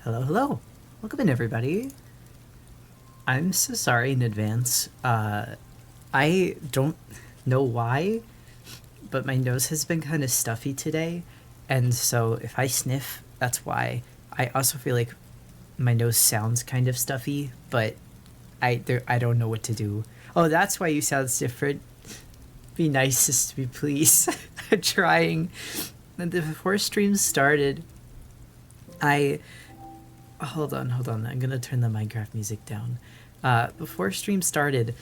Hello, hello. Welcome in, everybody. I'm so sorry in advance. I don't know why, but my nose has been kind of stuffy today, and so if I sniff, that's why. I also feel like my nose sounds kind of stuffy, but I don't know what to do. Oh, that's why you sound different. Be nicest to me, please. I'm trying. And before stream started, hold on. I'm gonna turn the Minecraft music down. Before stream started,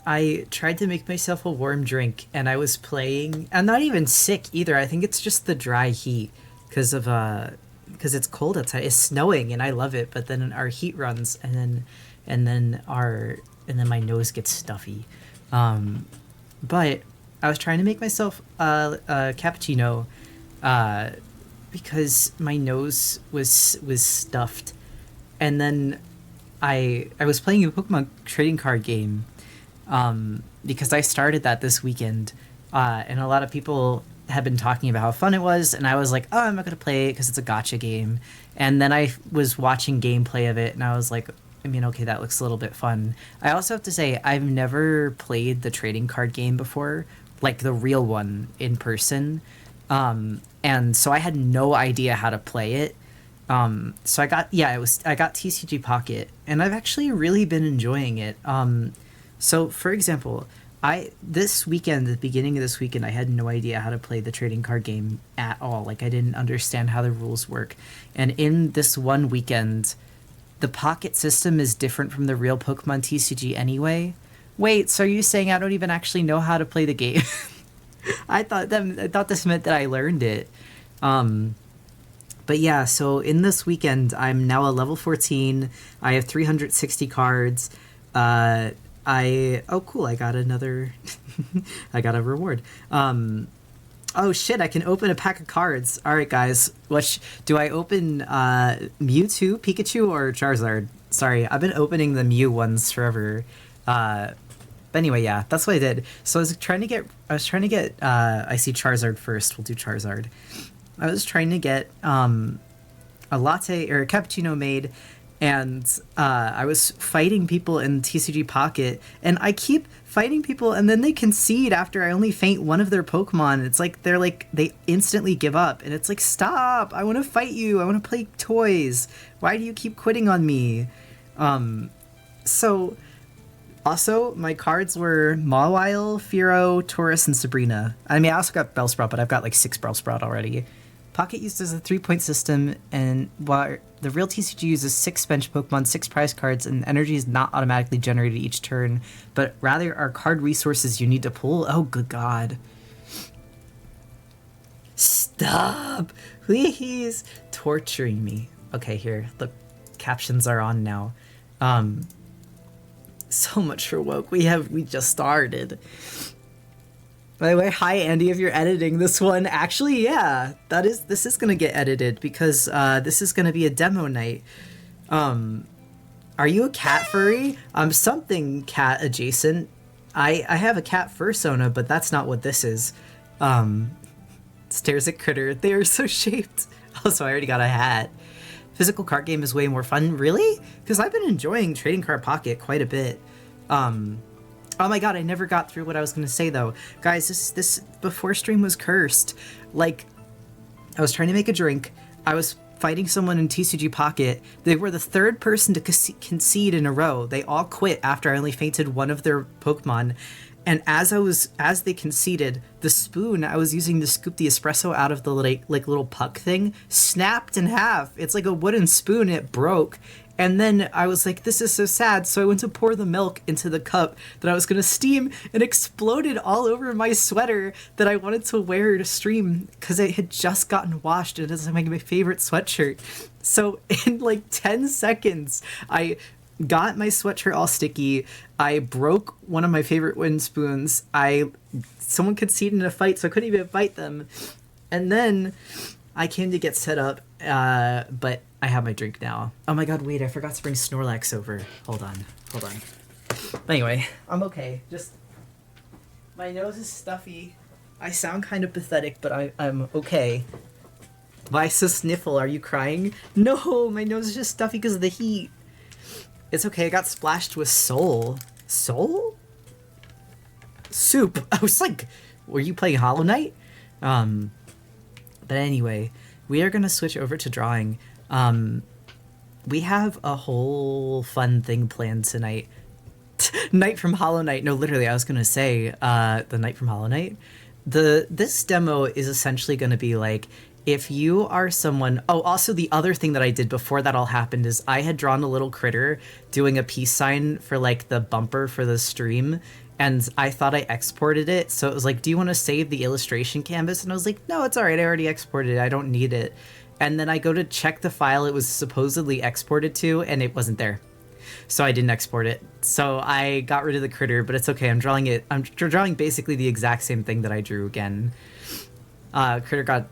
I tried to make myself a warm drink, and I was playing. I'm not even sick either. I think it's just the dry heat because it's cold outside. It's snowing, and I love it. But then our heat runs, and then my nose gets stuffy. But I was trying to make myself a cappuccino because my nose was stuffed. And then I was playing a Pokemon trading card game because I started that this weekend, and a lot of people had been talking about how fun it was, and I was like, oh, I'm not going to play it because it's a gacha game. And then I was watching gameplay of it, and I was like, I mean, okay, that looks a little bit fun. I also have to say, I've never played the trading card game before, like the real one in person, and so I had no idea how to play it. So I got TCG Pocket, and I've actually really been enjoying it. So for example, this weekend, the beginning of this weekend, I had no idea how to play the trading card game at all. Like, I didn't understand how the rules work. And in this one weekend, the Pocket system is different from the real Pokemon TCG anyway. Wait, so are you saying I don't even actually know how to play the game? I thought this meant that I learned it. But yeah, so in this weekend, I'm now a level 14. I have 360 cards. Oh cool, I got another, I got a reward. Oh shit, I can open a pack of cards. All right, guys, do I open Mewtwo, Pikachu, or Charizard? Sorry, I've been opening the Mew ones forever. But anyway, yeah, that's what I did. So I was trying to get, I see Charizard first. We'll do Charizard. I was trying to get a latte or a cappuccino made, and I was fighting people in TCG Pocket, and I keep fighting people, and then they concede after I only faint one of their Pokemon. It's like they instantly give up, and it's like, stop! I want to fight you. I want to play toys. Why do you keep quitting on me? So also my cards were Mawile, Fearow, Taurus, and Sabrina. I mean, I also got Bellsprout, but I've got like 6 Bellsprout already. Pocket used as a 3-point system, and while the real TCG uses 6 bench Pokemon, 6 prize cards, and energy is not automatically generated each turn, but rather are card resources you need to pull. Oh, good God. Stop! Please! Torturing me. Okay, here. Look, captions are on now. So much for woke. We just started. By the way, hi Andy, if you're editing this one. Actually, yeah, this is gonna get edited because this is gonna be a demo night. Are you a cat furry? Something cat adjacent. I have a cat fursona, but that's not what this is. Stares at Critter. They are so shaped. Also, I already got a hat. Physical card game is way more fun. Really? Because I've been enjoying Trading Card Pocket quite a bit. Oh my god, I never got through what I was going to say, though. Guys, this before stream was cursed. Like, I was trying to make a drink. I was fighting someone in TCG Pocket. They were the third person to concede in a row. They all quit after I only fainted one of their Pokemon. And as they conceded, the spoon I was using to scoop the espresso out of the like little puck thing snapped in half. It's like a wooden spoon. It broke. And then I was like, this is so sad. So I went to pour the milk into the cup that I was going to steam, and exploded all over my sweater that I wanted to wear to stream because it had just gotten washed and it's like my favorite sweatshirt. So in like 10 seconds, I got my sweatshirt all sticky. I broke one of my favorite wooden spoons. Someone conceded in a fight, so I couldn't even fight them. And then I came to get set up, but I have my drink now. Oh my god, wait, I forgot to bring Snorlax over. Hold on. But anyway, I'm okay. Just, my nose is stuffy. I sound kind of pathetic, but I'm okay. Why so sniffle? Are you crying? No, my nose is just stuffy because of the heat. It's okay, I got splashed with Soul. Soul? Soup. I was like, were you playing Hollow Knight? But anyway, we are going to switch over to drawing. We have a whole fun thing planned tonight. Knight from Hollow Knight. No, literally, I was going to say, the Knight from Hollow Knight. This demo is essentially going to be like, if you are someone... Oh, also the other thing that I did before that all happened is I had drawn a little critter doing a peace sign for like the bumper for the stream, and I thought I exported it. So it was like, do you want to save the illustration canvas? And I was like, no, it's all right. I already exported it. I don't need it. And then I go to check the file it was supposedly exported to, and it wasn't there. So I didn't export it. So I got rid of the critter, but it's okay. I'm drawing basically the exact same thing that I drew again. Critter got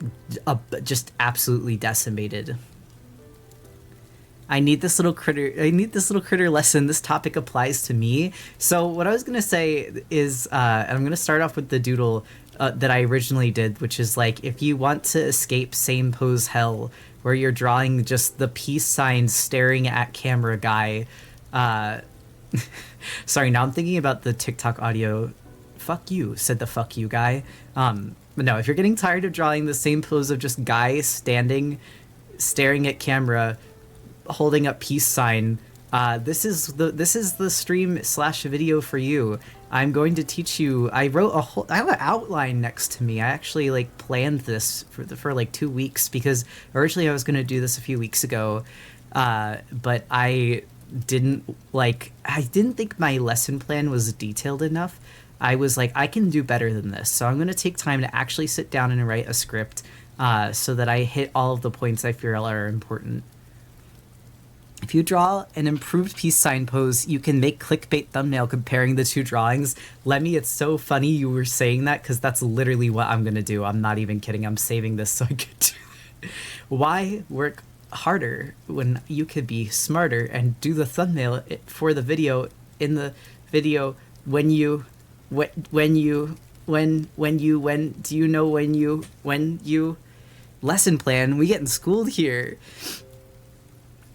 just absolutely decimated. I need this little critter lesson. This topic applies to me. So what I was gonna say is, and I'm gonna start off with the doodle that I originally did, which is like, if you want to escape same pose hell, where you're drawing just the peace sign staring at camera guy. Sorry, now I'm thinking about the TikTok audio. Fuck you, said the fuck you guy. But no, if you're getting tired of drawing the same pose of just guy standing, staring at camera, holding up peace sign, this is the stream / video for you. I'm going to teach you. I have an outline next to me. I actually like planned this for like 2 weeks, because originally I was going to do this a few weeks ago, but I didn't think my lesson plan was detailed enough. I was like, I can do better than this. So I'm going to take time to actually sit down and write a script so that I hit all of the points I feel are important. If you draw an improved peace sign pose, you can make clickbait thumbnail comparing the two drawings. Lemmy, it's so funny you were saying that, because that's literally what I'm going to do. I'm not even kidding. I'm saving this so I could do it. Why work harder when you could be smarter and do the thumbnail for the video in the video when you lesson plan? We getting schooled here.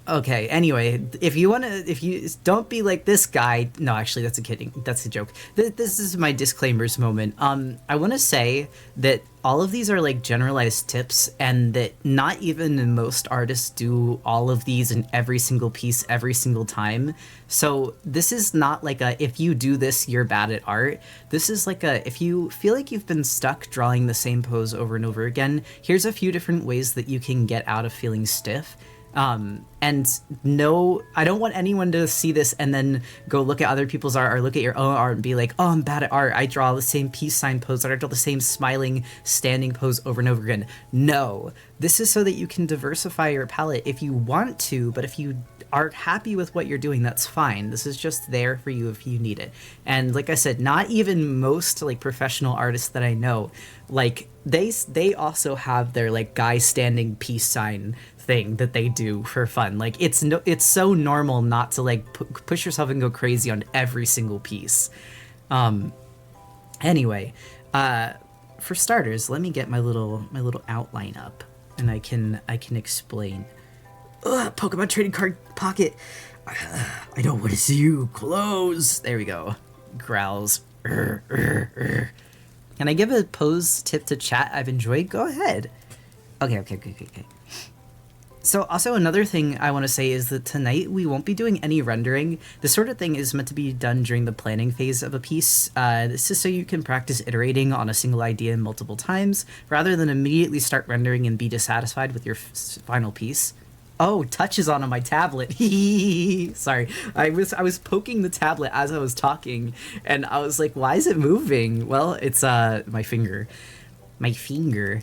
Okay, anyway, if you don't be like this guy. No, actually, that's a joke. This is my disclaimers moment. I want to say that all of these are like generalized tips, and that not even most artists do all of these in every single piece every single time. So this is not like a, if you do this, you're bad at art. This is like a, if you feel like you've been stuck drawing the same pose over and over again, here's a few different ways that you can get out of feeling stiff. And no, I don't want anyone to see this and then go look at other people's art or look at your own art and be like, oh, I'm bad at art. I draw the same peace sign pose, or I draw the same smiling standing pose over and over again. No, this is so that you can diversify your palette if you want to, but if you aren't happy with what you're doing, that's fine. This is just there for you if you need it. And like I said, not even most like professional artists that I know, like they also have their like guy standing peace sign thing that they do for fun. Like it's so normal not to like push yourself and go crazy on every single piece. Anyway, for starters, let me get my little outline up, and I can explain. Ugh, Pokemon trading card pocket. I don't want to see you close. There we go. Growls. Can I give a pose tip to chat I've enjoyed? Go ahead. Okay. So also another thing I want to say is that tonight we won't be doing any rendering. This sort of thing is meant to be done during the planning phase of a piece. This is so you can practice iterating on a single idea multiple times, rather than immediately start rendering and be dissatisfied with your final piece. Oh, touch is on my tablet. Sorry, I was poking the tablet as I was talking, and I was like, "Why is it moving?" Well, it's my finger, my finger.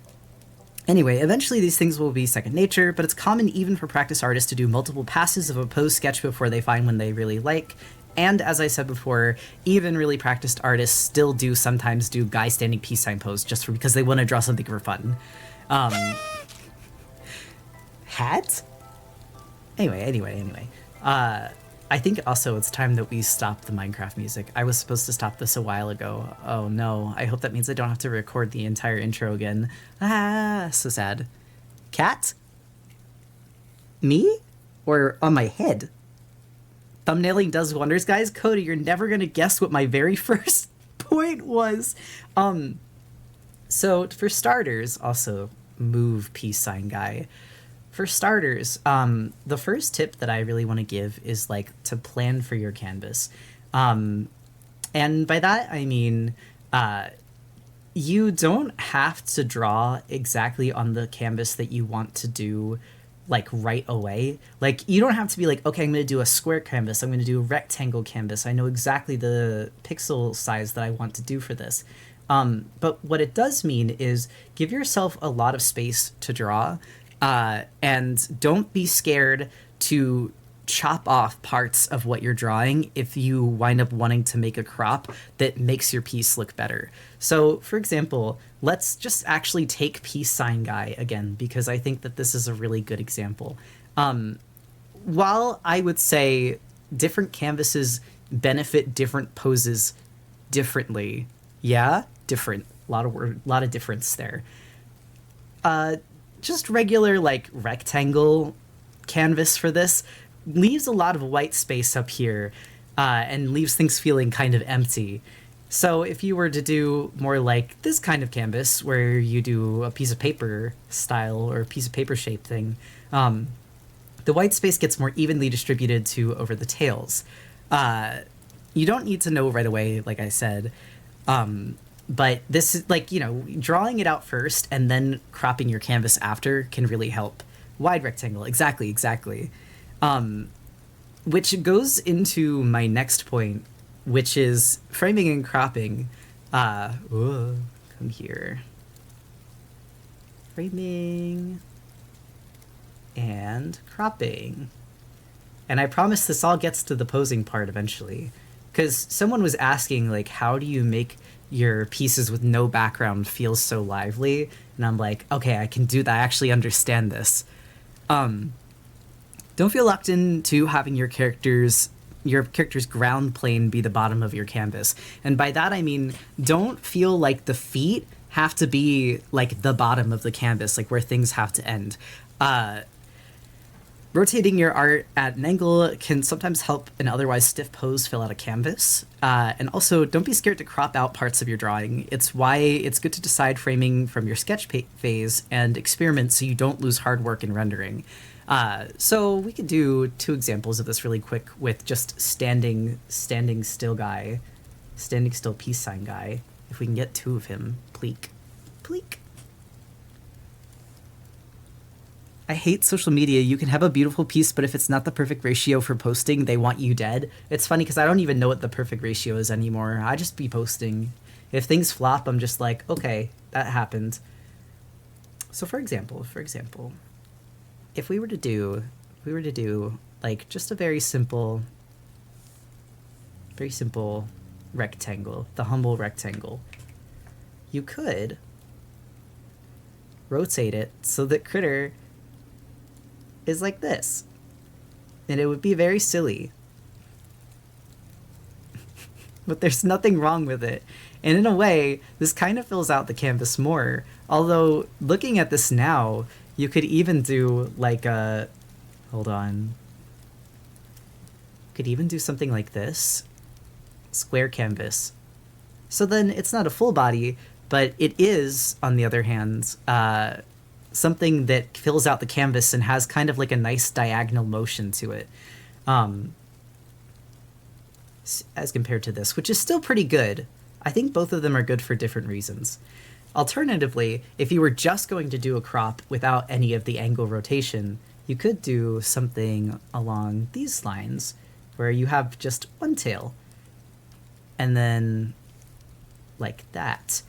Anyway, eventually these things will be second nature, but it's common even for practice artists to do multiple passes of a pose sketch before they find one they really like. And as I said before, even really practiced artists still do sometimes do guy standing peace sign pose just because they want to draw something for fun. Um, hat? Anyway. I think also it's time that we stop the Minecraft music. I was supposed to stop this a while ago. Oh no, I hope that means I don't have to record the entire intro again. Ah, so sad. Cat? Me? Or on my head? Thumbnailing does wonders, guys. Cody, you're never gonna guess what my very first point was. So for starters, also move peace sign guy. For starters, the first tip that I really want to give is like to plan for your canvas. And by that, I mean, you don't have to draw exactly on the canvas that you want to do like right away. Like you don't have to be like, okay, I'm going to do a square canvas. I'm going to do a rectangle canvas. I know exactly the pixel size that I want to do for this. But what it does mean is give yourself a lot of space to draw. And don't be scared to chop off parts of what you're drawing if you wind up wanting to make a crop that makes your piece look better. So, for example, let's just actually take peace sign guy again, because I think that this is a really good example. While I would say different canvases benefit different poses differently, yeah, different, lot of difference there. Just regular like rectangle canvas for this leaves a lot of white space up here, and leaves things feeling kind of empty. So if you were to do more like this kind of canvas where you do a piece of paper style or a piece of paper shape thing, the white space gets more evenly distributed to over the tails. You don't need to know right away, like I said, but this is like, drawing it out first and then cropping your canvas after can really help. Wide rectangle, exactly. Which goes into my next point, which is framing and cropping. Come here. Framing and cropping. And I promise this all gets to the posing part eventually. Because someone was asking, like, how do you make your pieces with no background feel so lively? And I'm like, okay, I can do that. I actually understand this. Don't feel locked into having your character's ground plane be the bottom of your canvas. And by that, I mean, don't feel like the feet have to be like the bottom of the canvas, like where things have to end. Rotating your art at an angle can sometimes help an otherwise stiff pose fill out a canvas. And also, don't be scared to crop out parts of your drawing. It's why it's good to decide framing from your sketch phase and experiment so you don't lose hard work in rendering. So we could do two examples of this really quick with just standing still peace sign guy. If we can get two of him, pleek. I hate social media. You can have a beautiful piece, but if it's not the perfect ratio for posting, they want you dead. It's funny because I don't even know what the perfect ratio is anymore. I just be posting. If things flop, I'm just like, okay, that happened. So for example, if we were to do like just a very simple rectangle, the humble rectangle, you could rotate it so that critter is like this, and it would be very silly. But there's nothing wrong with it, and in a way this kind of fills out the canvas more, although looking at this now you could even do like a could even do something like this, square canvas, so then it's not a full body, but it is, on the other hand, something that fills out the canvas and has kind of like a nice diagonal motion to it, um, as compared to this, which is still pretty good. I think both of them are good for different reasons. Alternatively, if you were just going to do a crop without any of the angle rotation, you could do something along these lines, where you have just one tail, and then like that.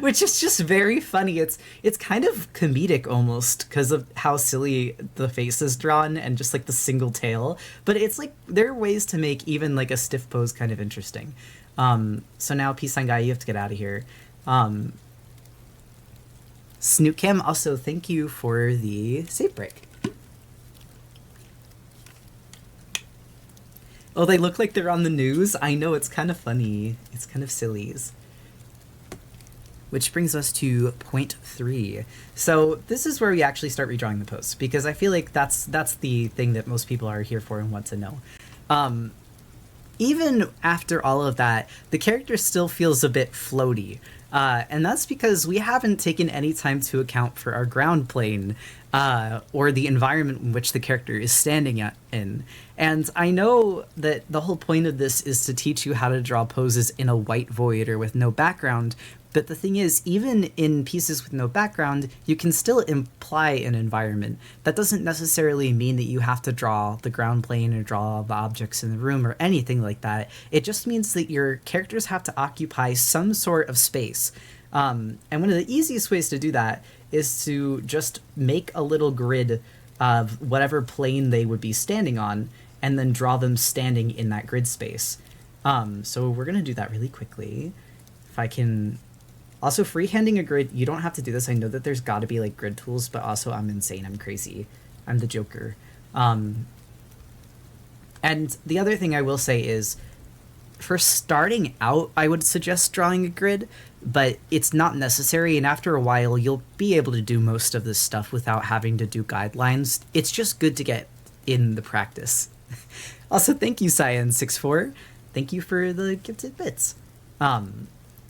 Which is just very funny. It's kind of comedic almost because of how silly the face is drawn and just like the single tail. But it's like there are ways to make even like a stiff pose kind of interesting. So now peace sign guy, you have to get out of here. Snootcam, also thank you for the save break. Oh, they look like they're on the news? I know, it's kind of funny. It's kind of sillies. Which brings us to point 3. So this is where we actually start redrawing the pose, because I feel like that's the thing that most people are here for and want to know. Even after all of that, the character still feels a bit floaty. And that's because we haven't taken any time to account for our ground plane, or the environment in which the character is standing in. And I know that the whole point of this is to teach you how to draw poses in a white void or with no background, but the thing is, even in pieces with no background, you can still imply an environment. That doesn't necessarily mean that you have to draw the ground plane or draw the objects in the room or anything like that. It just means that your characters have to occupy some sort of space. And one of the easiest ways to do that is to just make a little grid of whatever plane they would be standing on, and then draw them standing in that grid space. So we're going to do that really quickly. If I can... Also, freehanding a grid, you don't have to do this. I know that there's got to be, like, grid tools, but also I'm insane. I'm crazy. I'm the Joker. And the other thing I will say is, for starting out, I would suggest drawing a grid, but it's not necessary, and after a while, you'll be able to do most of this stuff without having to do guidelines. It's just good to get in the practice. Also, thank you, Cyan64. Thank you for the gifted bits.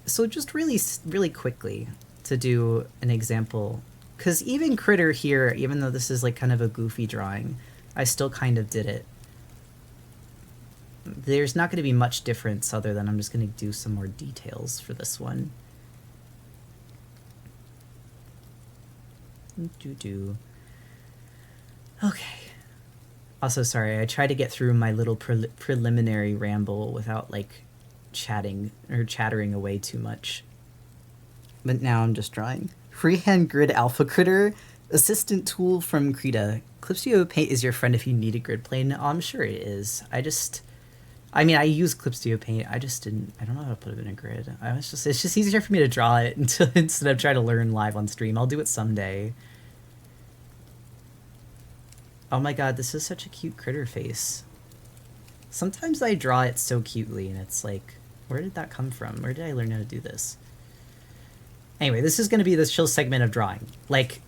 So just really, really quickly to do an example, because even Critter here, even though this is like kind of a goofy drawing, I still kind of did it. There's not going to be much difference other than I'm just going to do some more details for this one. Okay. Also, sorry, I tried to get through my little preliminary ramble without, like, chattering away too much. But now I'm just drawing. Freehand Grid Alpha Critter, assistant tool from Krita. Clipstudio Paint is your friend if you need a grid plane. Oh, I'm sure it is. I mean, I use Clipstudio Paint. I don't know how to put it in a grid. It's just easier for me to draw it instead of trying to learn live on stream. I'll do it someday. Oh my god, this is such a cute critter face. Sometimes I draw it so cutely and it's like, where did that come from? Where did I learn how to do this? Anyway, this is going to be the chill segment of drawing. Like,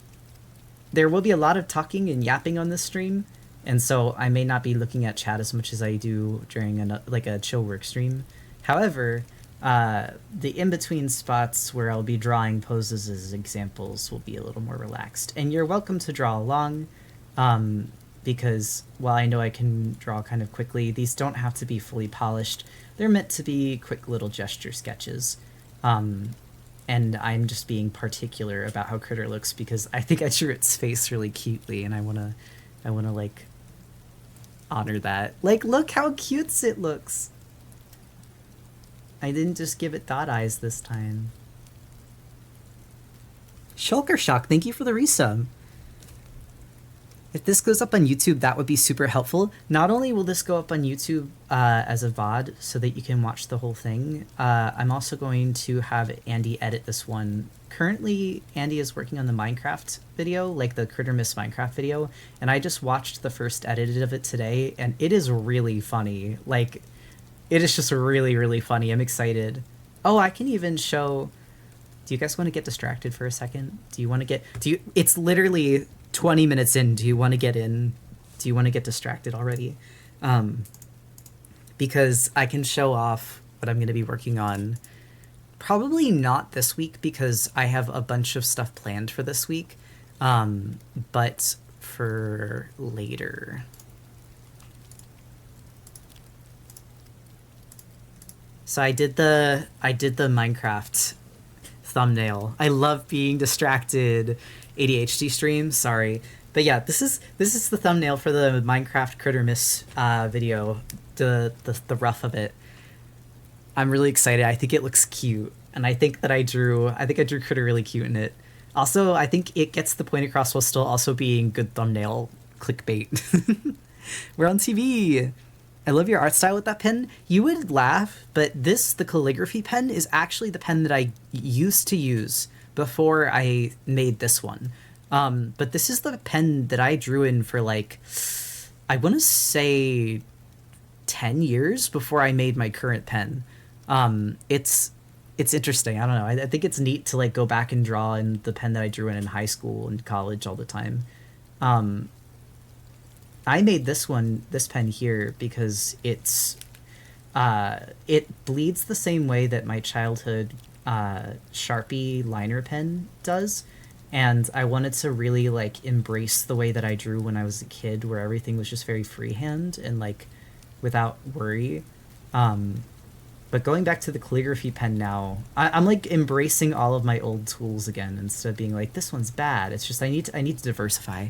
there will be a lot of talking and yapping on this stream, and so I may not be looking at chat as much as I do during a chill work stream. However, the in-between spots where I'll be drawing poses as examples will be a little more relaxed. And you're welcome to draw along, because while I know I can draw kind of quickly, these don't have to be fully polished. They're meant to be quick little gesture sketches. And I'm just being particular about how Critter looks because I think I drew its face really cutely, and I wanna like honor that. Like, look how cute it looks. I didn't just give it dot eyes this time. Shulker Shock, thank you for the resub. If this goes up on YouTube, that would be super helpful. Not only will this go up on YouTube as a VOD so that you can watch the whole thing, I'm also going to have Andy edit this one. Currently, Andy is working on the Minecraft video, like the Critter Miss Minecraft video, and I just watched the first edit of it today, and it is really funny. Like, it is just really, really funny. I'm excited. Oh, I can even show... Do you guys want to get distracted for a second? It's literally 20 minutes in. Do you want to get in? Do you want to get distracted already? Because I can show off what I'm going to be working on. Probably not this week because I have a bunch of stuff planned for this week. but for later. So I did the Minecraft thumbnail. I love being distracted. ADHD stream, sorry. But yeah, this is the thumbnail for the Minecraft Critter Miss video. The rough of it. I'm really excited. I think it looks cute, and I think I drew Critter really cute in it. Also, I think it gets the point across while still also being good thumbnail clickbait. We're on TV. I love your art style with that pen. You would laugh, but the calligraphy pen, is actually the pen that I used to use before I made this one. But this is the pen that I drew in for like, I want to say 10 years before I made my current pen. It's interesting. I don't know. I think it's neat to like go back and draw in the pen that I drew in high school and college all the time. Um, I made this pen here because it bleeds the same way that my childhood Sharpie liner pen does, and I wanted to really like embrace the way that I drew when I was a kid, where everything was just very freehand and like without worry. Um, but going back to the calligraphy pen now, I'm like embracing all of my old tools again instead of being like this one's bad. It's just I need to diversify.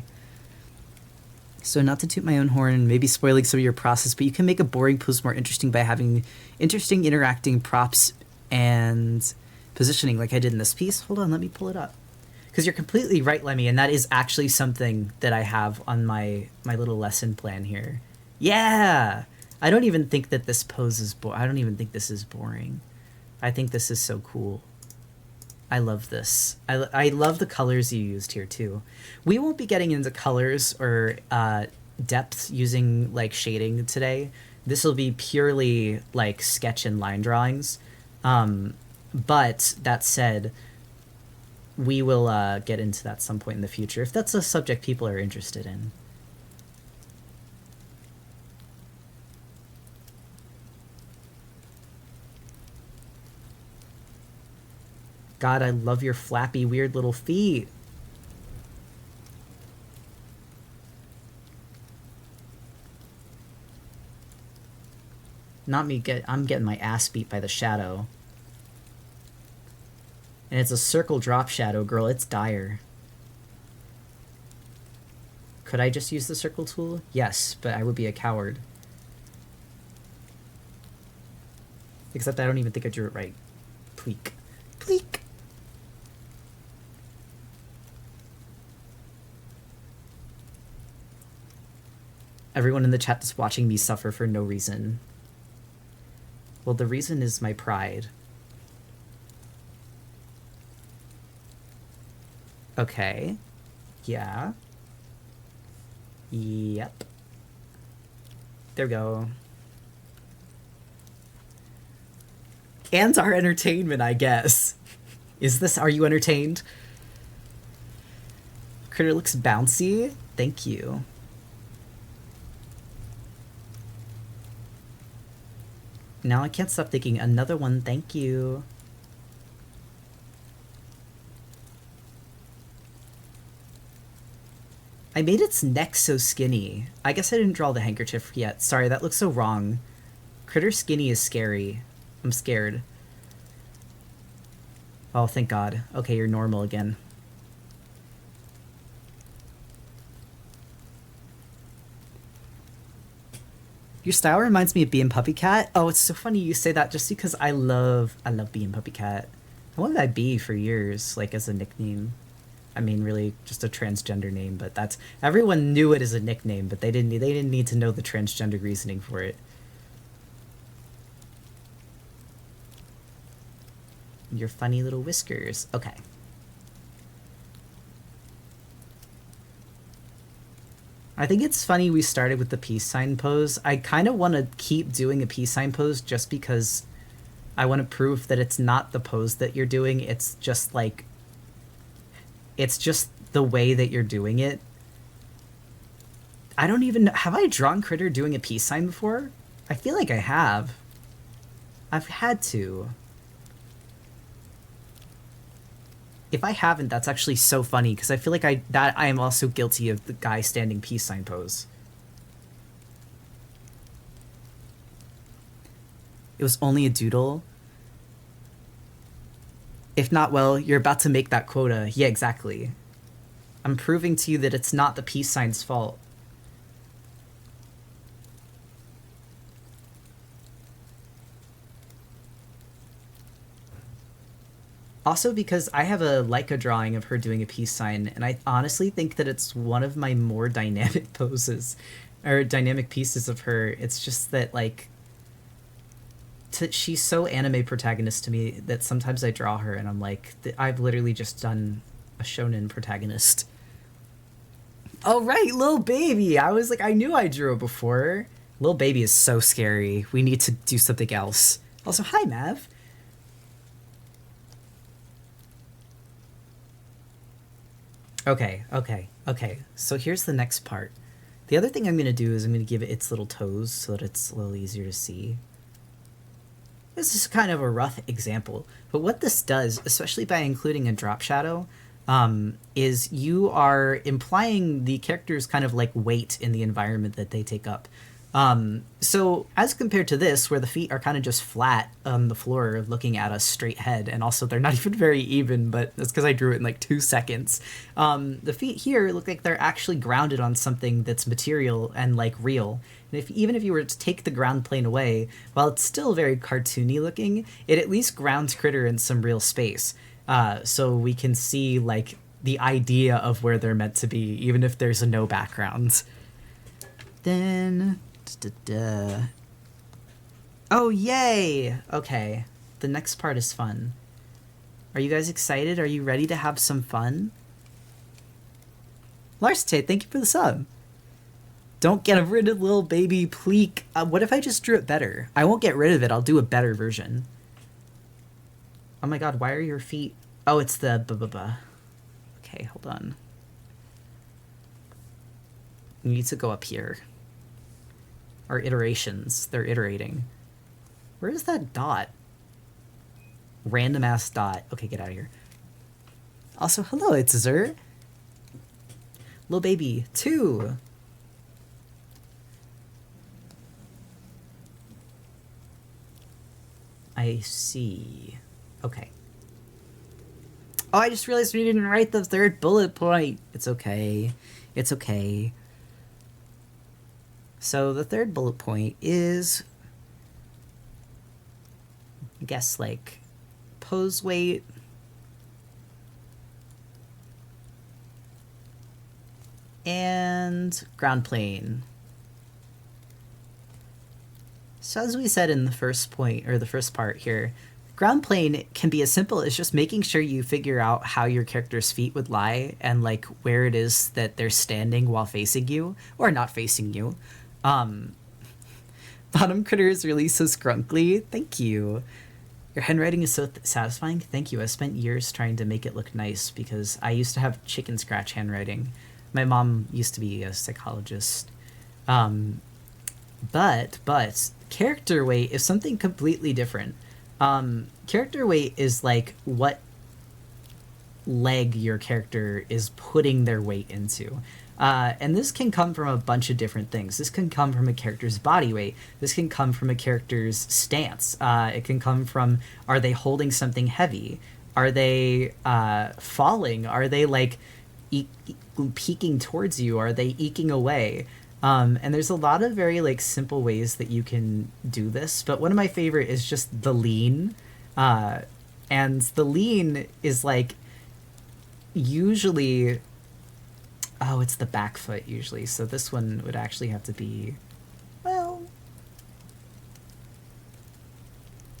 So not to toot my own horn and maybe spoiling some of your process, but you can make a boring pose more interesting by having interesting interacting props and positioning like I did in this piece. Hold on, let me pull it up. Because you're completely right, Lemmy, and that is actually something that I have on my little lesson plan here. Yeah! I don't even think that this pose is I don't even think this is boring. I think this is so cool. I love this. I love the colors you used here too. We won't be getting into colors or depth using like shading today. This will be purely like sketch and line drawings. But that said, we will get into that some point in the future if that's a subject people are interested in. God, I love your flappy, weird little feet. Not me I'm getting my ass beat by the shadow. And it's a circle drop shadow, girl. It's dire. Could I just use the circle tool? Yes, but I would be a coward. Except I don't even think I drew it right. Pleek. Pleek. Everyone in the chat is watching me suffer for no reason. Well, the reason is my pride. Okay. Yeah. Yep. There we go. And our entertainment, I guess. Are you entertained? Critter looks bouncy. Thank you. Now I can't stop thinking, another one, thank you. I made its neck so skinny. I guess I didn't draw the handkerchief yet. Sorry, that looks so wrong. Critter skinny is scary. I'm scared. Oh, thank God. Okay, you're normal again. Your style reminds me of Bee and Puppy Cat. Oh, it's so funny you say that just because I love Bee and Puppy Cat. I wanted that Bee for years, like as a nickname. I mean, really, just a transgender name, but that's everyone knew it as a nickname, but they didn't need to know the transgender reasoning for it. Your funny little whiskers. Okay. I think it's funny we started with the peace sign pose. I kind of want to keep doing a peace sign pose just because I want to prove that it's not the pose that you're doing. It's just like, it's just the way that you're doing it. I don't even know. Have I drawn Critter doing a peace sign before? I feel like I have. I've had to. If I haven't, that's actually so funny because I feel like I am also guilty of the guy standing peace sign pose. It was only a doodle. If not, well, you're about to make that quota. Yeah, exactly. I'm proving to you that it's not the peace sign's fault. Also because I have a Leica drawing of her doing a peace sign, and I honestly think that it's one of my more dynamic poses, or dynamic pieces of her. It's just that, like, she's so anime protagonist to me that sometimes I draw her and I'm like, I've literally just done a shonen protagonist. Oh, right, Lil Baby! I was like, I knew I drew it before. Lil Baby is so scary. We need to do something else. Also, hi, Mav. Okay, okay, okay. So here's the next part. The other thing I'm going to do is I'm going to give it its little toes so that it's a little easier to see. This is kind of a rough example, but what this does, especially by including a drop shadow, is you are implying the character's kind of like weight in the environment that they take up. So as compared to this, where the feet are kind of just flat on the floor looking at us straight ahead, and also they're not even very even, but that's because I drew it in like 2 seconds. The feet here look like they're actually grounded on something that's material and like real. And even if you were to take the ground plane away, while it's still very cartoony looking, it at least grounds Critter in some real space. So we can see like the idea of where they're meant to be, even if there's no background. Then... Oh, yay! Okay, the next part is fun. Are you guys excited? Are you ready to have some fun? Larstate, thank you for the sub. Don't get rid of Lil Baby, pleek. What if I just drew it better? I won't get rid of it, I'll do a better version. Oh my god, why are your feet... Oh, it's the b-b-b. Okay, hold on. You need to go up here. Our iterations. They're iterating. Where is that dot? Random ass dot. Okay, get out of here. Also, hello, it's Zer. Lil Baby 2. I see. Okay. Oh, I just realized we didn't write the third bullet point. It's okay. It's okay. So the third bullet point is, I guess, like, pose weight. And ground plane. So as we said in the first point, or the first part here, ground plane can be as simple as just making sure you figure out how your character's feet would lie and like where it is that they're standing while facing you, or not facing you. Bottom Critter is really so scrunkly. Thank you. Your handwriting is so satisfying. Thank you. I spent years trying to make it look nice because I used to have chicken scratch handwriting. My mom used to be a psychologist. But character weight is something completely different. Character weight is like what leg your character is putting their weight into. And this can come from a bunch of different things. This can come from a character's body weight. This can come from a character's stance. It can come from, are they holding something heavy? Are they falling? Are they like peeking towards you? Are they eking away? And there's a lot of very like simple ways that you can do this, but one of my favorite is just the lean. And the lean is like usually, oh, it's the back foot usually. So this one would actually have to be, well,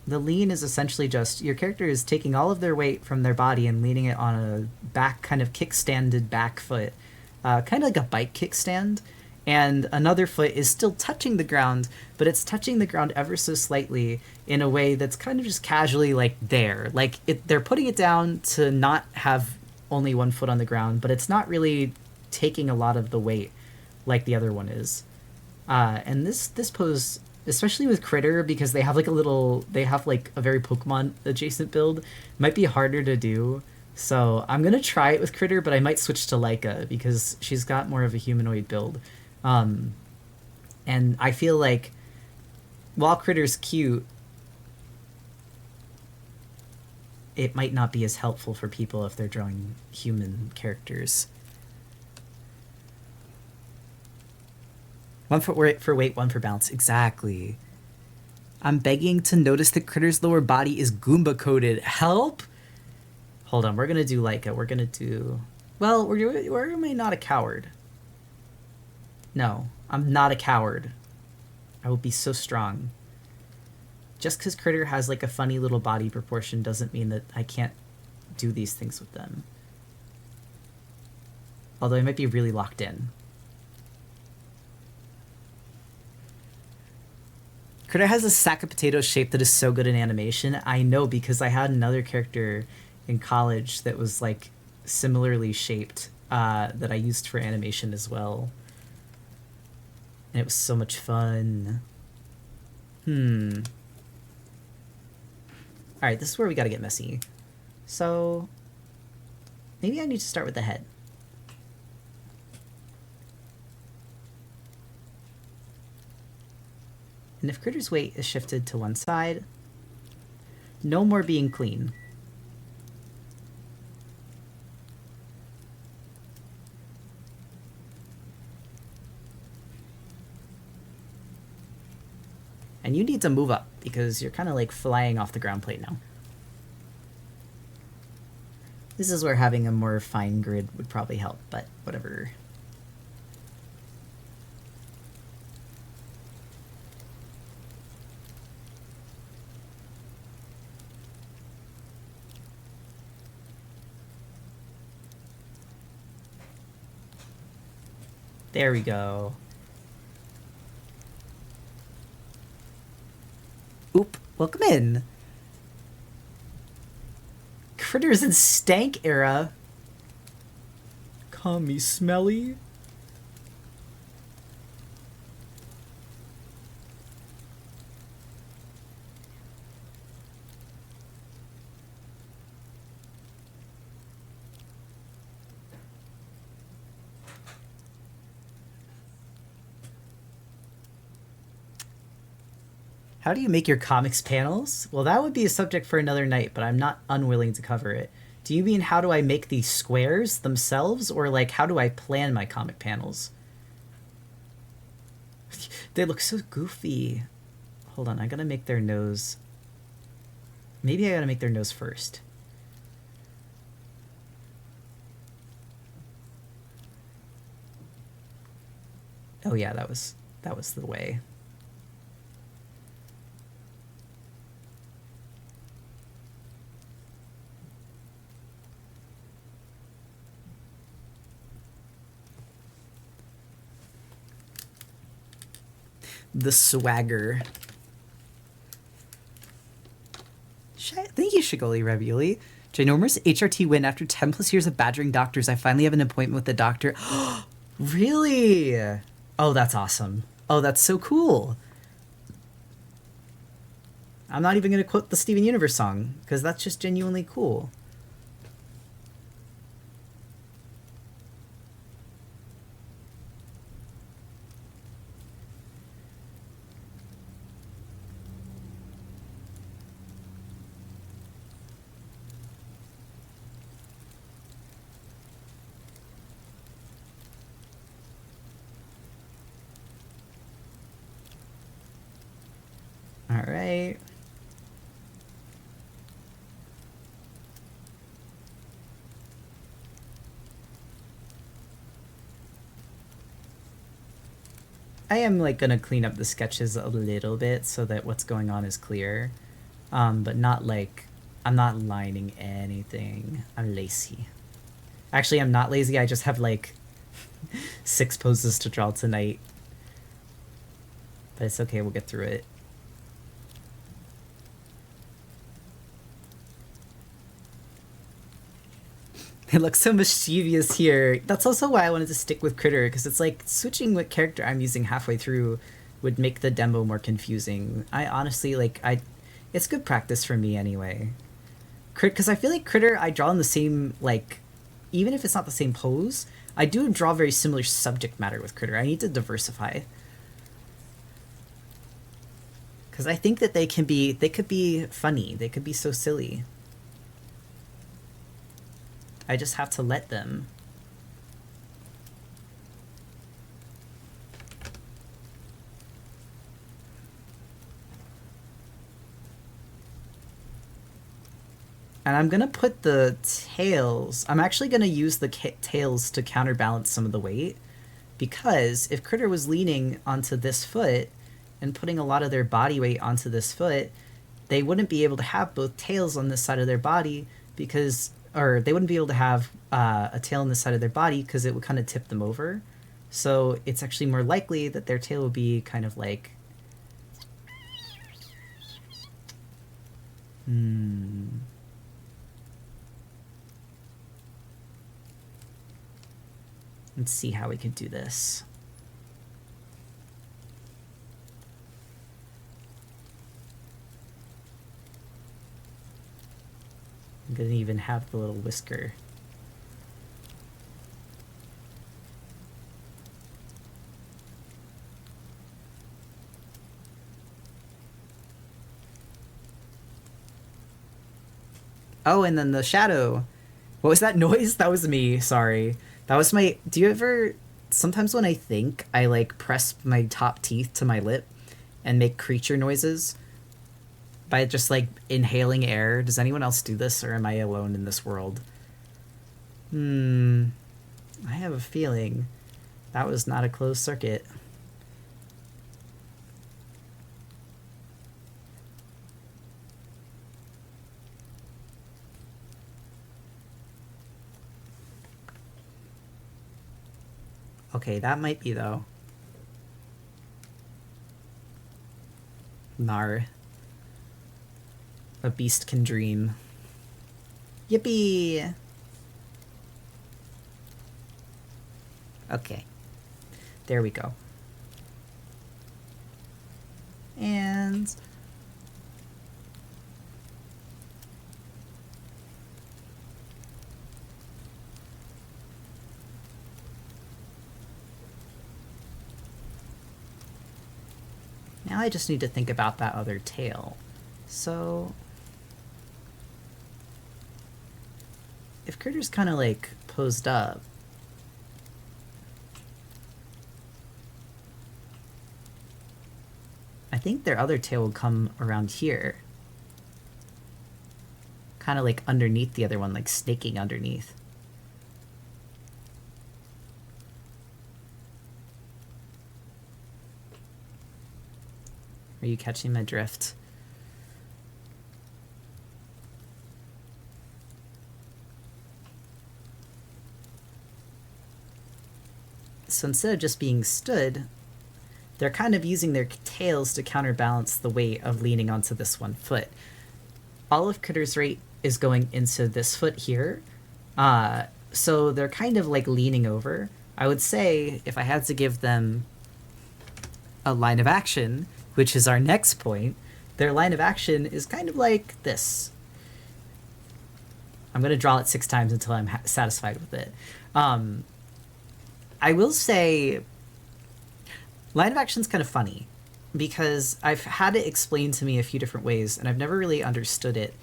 the lean is essentially just your character is taking all of their weight from their body and leaning it on a back kind of kickstanded back foot, kind of like a bike kickstand. And another foot is still touching the ground, but it's touching the ground ever so slightly in a way that's kind of just casually like there. Like they're putting it down to not have only one foot on the ground, but it's not really taking a lot of the weight like the other one is. And this pose, especially with Critter, because they have like a very Pokemon adjacent build, might be harder to do So I'm gonna try it with Critter, but I might switch to Leica because she's got more of a humanoid build. Um, and I feel like while Critter's cute, it might not be as helpful for people if they're drawing human characters. One for weight, one for balance. Exactly. I'm begging to notice that Critter's lower body is Goomba coated. Help! Hold on, we're gonna do Leica. We're gonna do... Well, we're am I not a coward? No, I'm not a coward. I will be so strong. Just because Critter has like a funny little body proportion doesn't mean that I can't do these things with them. Although I might be really locked in. Critter has a sack of potatoes shape that is so good in animation. I know because I had another character in college that was like similarly shaped that I used for animation as well. And it was so much fun. Alright, this is where we gotta get messy. So, maybe I need to start with the head. And if Critter's weight is shifted to one side, no more being clean. And you need to move up because you're kind of like flying off the ground plate now. This is where having a more fine grid would probably help, but whatever. There we go. Oop, welcome in. Critters in stank era. Call me smelly. How do you make your comics panels? Well, that would be a subject for another night, but I'm not unwilling to cover it. Do you mean how do I make these squares themselves, or like how do I plan my comic panels? They look so goofy. Hold on, I gotta make their nose... Maybe I gotta make their nose first. Oh yeah, that was the way. The swagger. Thank you, Shigoli Ravioli. Ginormous HRT win after 10 plus years of badgering doctors. I finally have an appointment with the doctor. Really? Oh, that's awesome. Oh, that's so cool. I'm not even going to quote the Steven Universe song, because that's just genuinely cool. All right. I am like gonna clean up the sketches a little bit so that what's going on is clear, but not like I'm not lining anything. I'm lazy. Actually, I'm not lazy. I just have like 6 poses to draw tonight, but it's okay. We'll get through it. It looks so mischievous here. That's also why I wanted to stick with Critter, because it's like switching what character I'm using halfway through would make the demo more confusing. I honestly, like, it's good practice for me anyway. Because I feel like Critter, I draw in the same, like, even if it's not the same pose, I do draw very similar subject matter with Critter. I need to diversify. Because I think that they could be funny. They could be so silly. I just have to let them. And I'm gonna put the tails... I'm actually gonna use the tails to counterbalance some of the weight. Because if Critter was leaning onto this foot and putting a lot of their body weight onto this foot, they wouldn't be able to have both tails on this side of their body because... Or they wouldn't be able to have a tail on this side of their body because it would kind of tip them over. So it's actually more likely that their tail would be kind of like... Let's see how we could do this. I'm gonna even have the little whisker. Oh, and then the shadow. What was that noise? That was me, sorry. That was my... Do you ever... Sometimes when I think, I, like, press my top teeth to my lip and make creature noises by just, like, inhaling air. Does anyone else do this, or am I alone in this world? I have a feeling that was not a closed circuit. Okay, that might be, though. Nar. A beast can dream. Yippee! Okay. There we go. And... now I just need to think about that other tail. So... if Critter's kind of, like, posed up... I think their other tail will come around here. Kind of, like, underneath the other one, like, snaking underneath. Are you catching my drift? So instead of just being stood, they're kind of using their tails to counterbalance the weight of leaning onto this one foot. All of Critter's weight is going into this foot here, so they're kind of like leaning over. I would say, if I had to give them a line of action, which is our next point, their line of action is kind of like this. I'm going to draw it 6 times until I'm satisfied with it. I will say, line of action's kind of funny, because I've had it explained to me a few different ways, and I've never really understood it.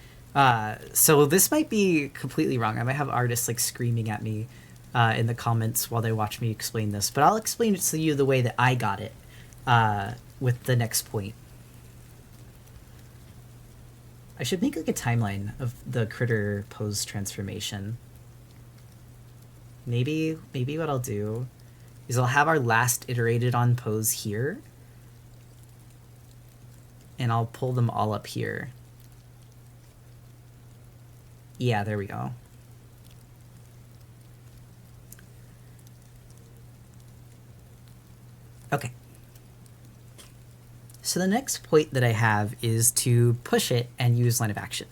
So this might be completely wrong. I might have artists like screaming at me in the comments while they watch me explain this, but I'll explain it to you the way that I got it with the next point. I should make like a timeline of the Critter pose transformation. Maybe what I'll do is I'll have our last iterated on pose here, and I'll pull them all up here. Yeah, there we go. Okay. So the next point that I have is to push it and use line of action,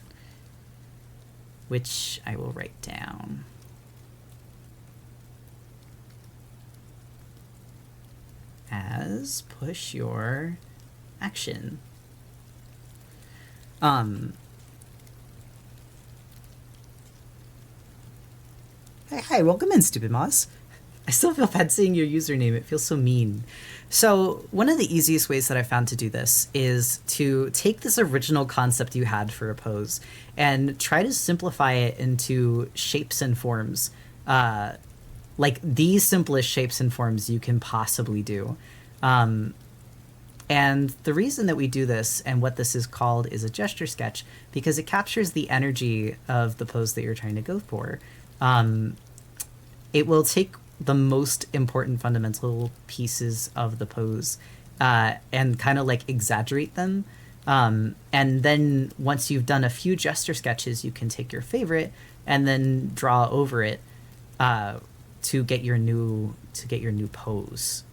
which I will write down. As push your action. Hi, welcome in, stupid moss. I still feel bad saying your username. It feels so mean. So, one of the easiest ways that I found to do this is to take this original concept you had for a pose and try to simplify it into shapes and forms. Like the simplest shapes and forms you can possibly do. Um, and the reason that we do this and what this is called is a gesture sketch because it captures the energy of the pose that you're trying to go for. Um, it will take the most important fundamental pieces of the pose and kind of like exaggerate them. And then once you've done a few gesture sketches, you can take your favorite and then draw over it uh, to get your new pose.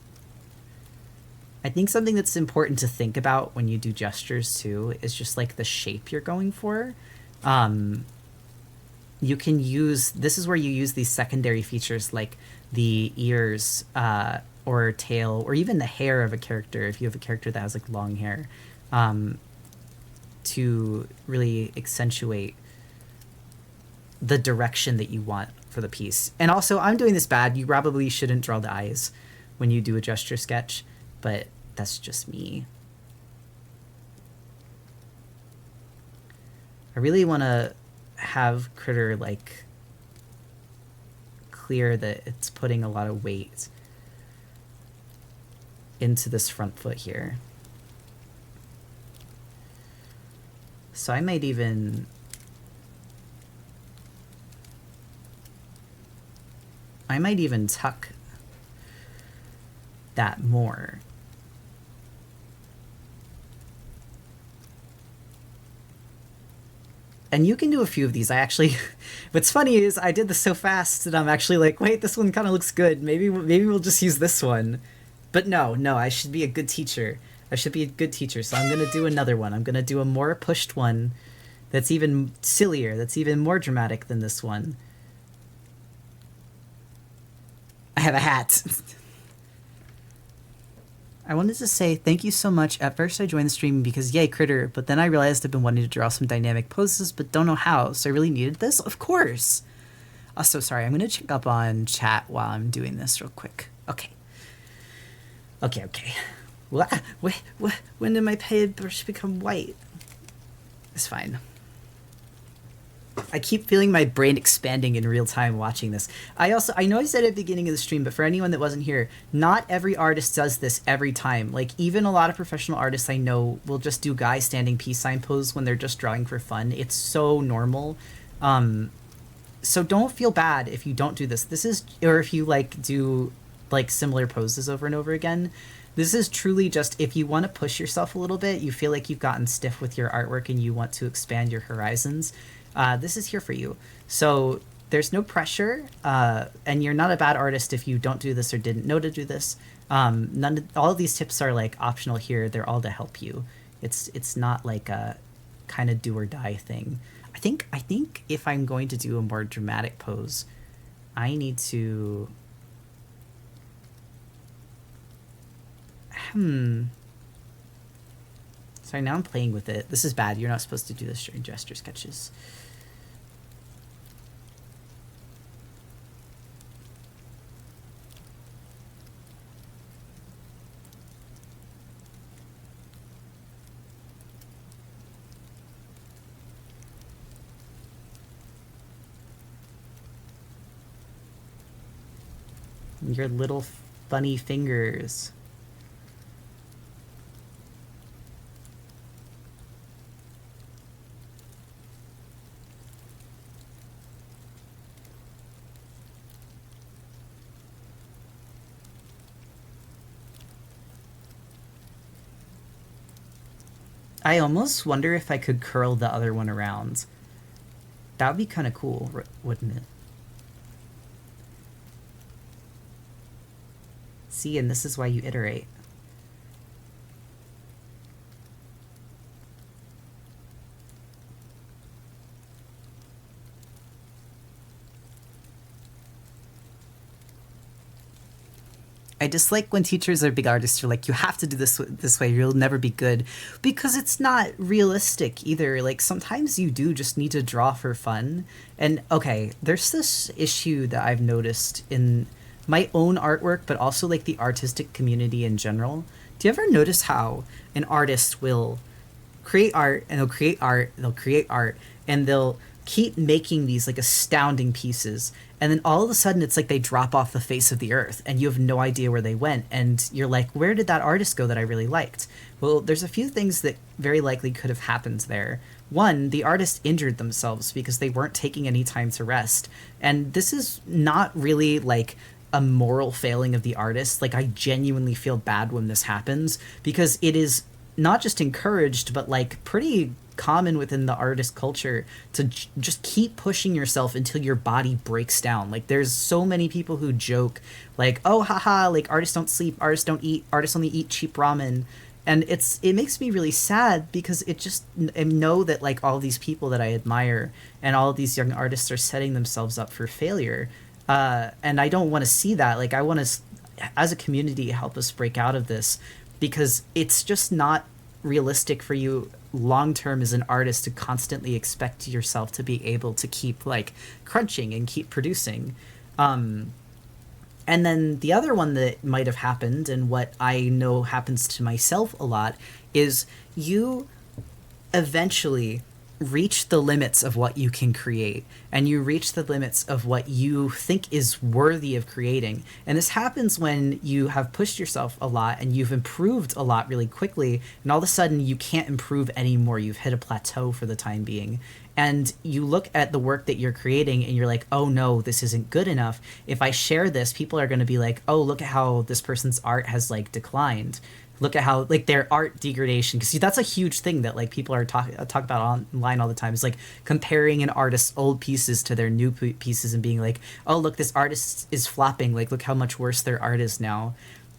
I think something that's important to think about when you do gestures too is just like the shape you're going for. Um, you can use this is where you use these secondary features like the ears or tail or even the hair of a character if you have a character that has like long hair um, to really accentuate the direction that you want for the piece. And also, I'm doing this bad. You probably shouldn't draw the eyes when you do a gesture sketch, but that's just me. I really want to have Critter like clear that it's putting a lot of weight into this front foot here. So I might even tuck that more. And you can do a few of these. I actually, what's funny is I did this so fast that I'm actually like, wait, this one kind of looks good. Maybe we'll just use this one. But no, I should be a good teacher. I should be a good teacher. So I'm gonna do another one. I'm gonna do a more pushed one, that's even sillier. That's even more dramatic than this one. I have a hat. I wanted to say thank you so much. At first I joined the stream because yay, Critter, but then I realized I've been wanting to draw some dynamic poses but don't know how, so I really needed this? Of course! Also, sorry, I'm going to check up on chat while I'm doing this real quick. Okay. When did my paintbrush become white? It's fine. I keep feeling my brain expanding in real time watching this. I know I said at the beginning of the stream, but for anyone that wasn't here, not every artist does this every time. Like, even a lot of professional artists I know will just do guy standing peace sign pose when they're just drawing for fun. It's so normal. So don't feel bad if you don't do this. Or if you, like, do, like, similar poses over and over again. This is truly just if you want to push yourself a little bit, you feel like you've gotten stiff with your artwork and you want to expand your horizons. This is here for you. So there's no pressure, and you're not a bad artist if you don't do this or didn't know to do this. All of these tips are like optional here. They're all to help you. It's not like a kind of do or die thing. I think if I'm going to do a more dramatic pose, I need to. Sorry, now I'm playing with it. This is bad. You're not supposed to do this during gesture sketches. Your little funny fingers. I almost wonder if I could curl the other one around. That would be kind of cool, wouldn't it? See, and this is why you iterate. I dislike when teachers or big artists are like, you have to do this way, you'll never be good, because it's not realistic either. Like sometimes you do just need to draw for fun. And okay, there's this issue that I've noticed in my own artwork, but also like the artistic community in general. Do you ever notice how an artist will create art and they'll create art, they'll create art, and they'll keep making these like astounding pieces, and then all of a sudden it's like they drop off the face of the earth and you have no idea where they went, and you're like, where did that artist go that I really liked? Well, there's a few things that very likely could have happened there. One, the artist injured themselves because they weren't taking any time to rest, and this is not really like a moral failing of the artist. Like I genuinely feel bad when this happens, because it is not just encouraged, but like pretty common within the artist culture to just keep pushing yourself until your body breaks down. Like there's so many people who joke like, oh haha, like artists don't sleep, artists don't eat, artists only eat cheap ramen. And it makes me really sad, because it just, I know that like all these people that I admire and all of these young artists are setting themselves up for failure, and I don't want to see that. Like I want to, as a community, help us break out of this, because it's just not realistic for you long term as an artist to constantly expect yourself to be able to keep like crunching and keep producing. And then the other one that might have happened, and what I know happens to myself a lot, is you eventually reach the limits of what you can create, and you reach the limits of what you think is worthy of creating. And this happens when you have pushed yourself a lot and you've improved a lot really quickly, and all of a sudden you can't improve anymore. You've hit a plateau for the time being, and you look at the work that you're creating and you're like, oh no, this isn't good enough. If I share this, people are going to be like, oh, look at how this person's art has like declined. Look at how like their art degradation, because that's a huge thing that like people are talk about online all the time, is like comparing an artist's old pieces to their new pieces and being like, oh look, this artist is flopping, like look how much worse their art is now.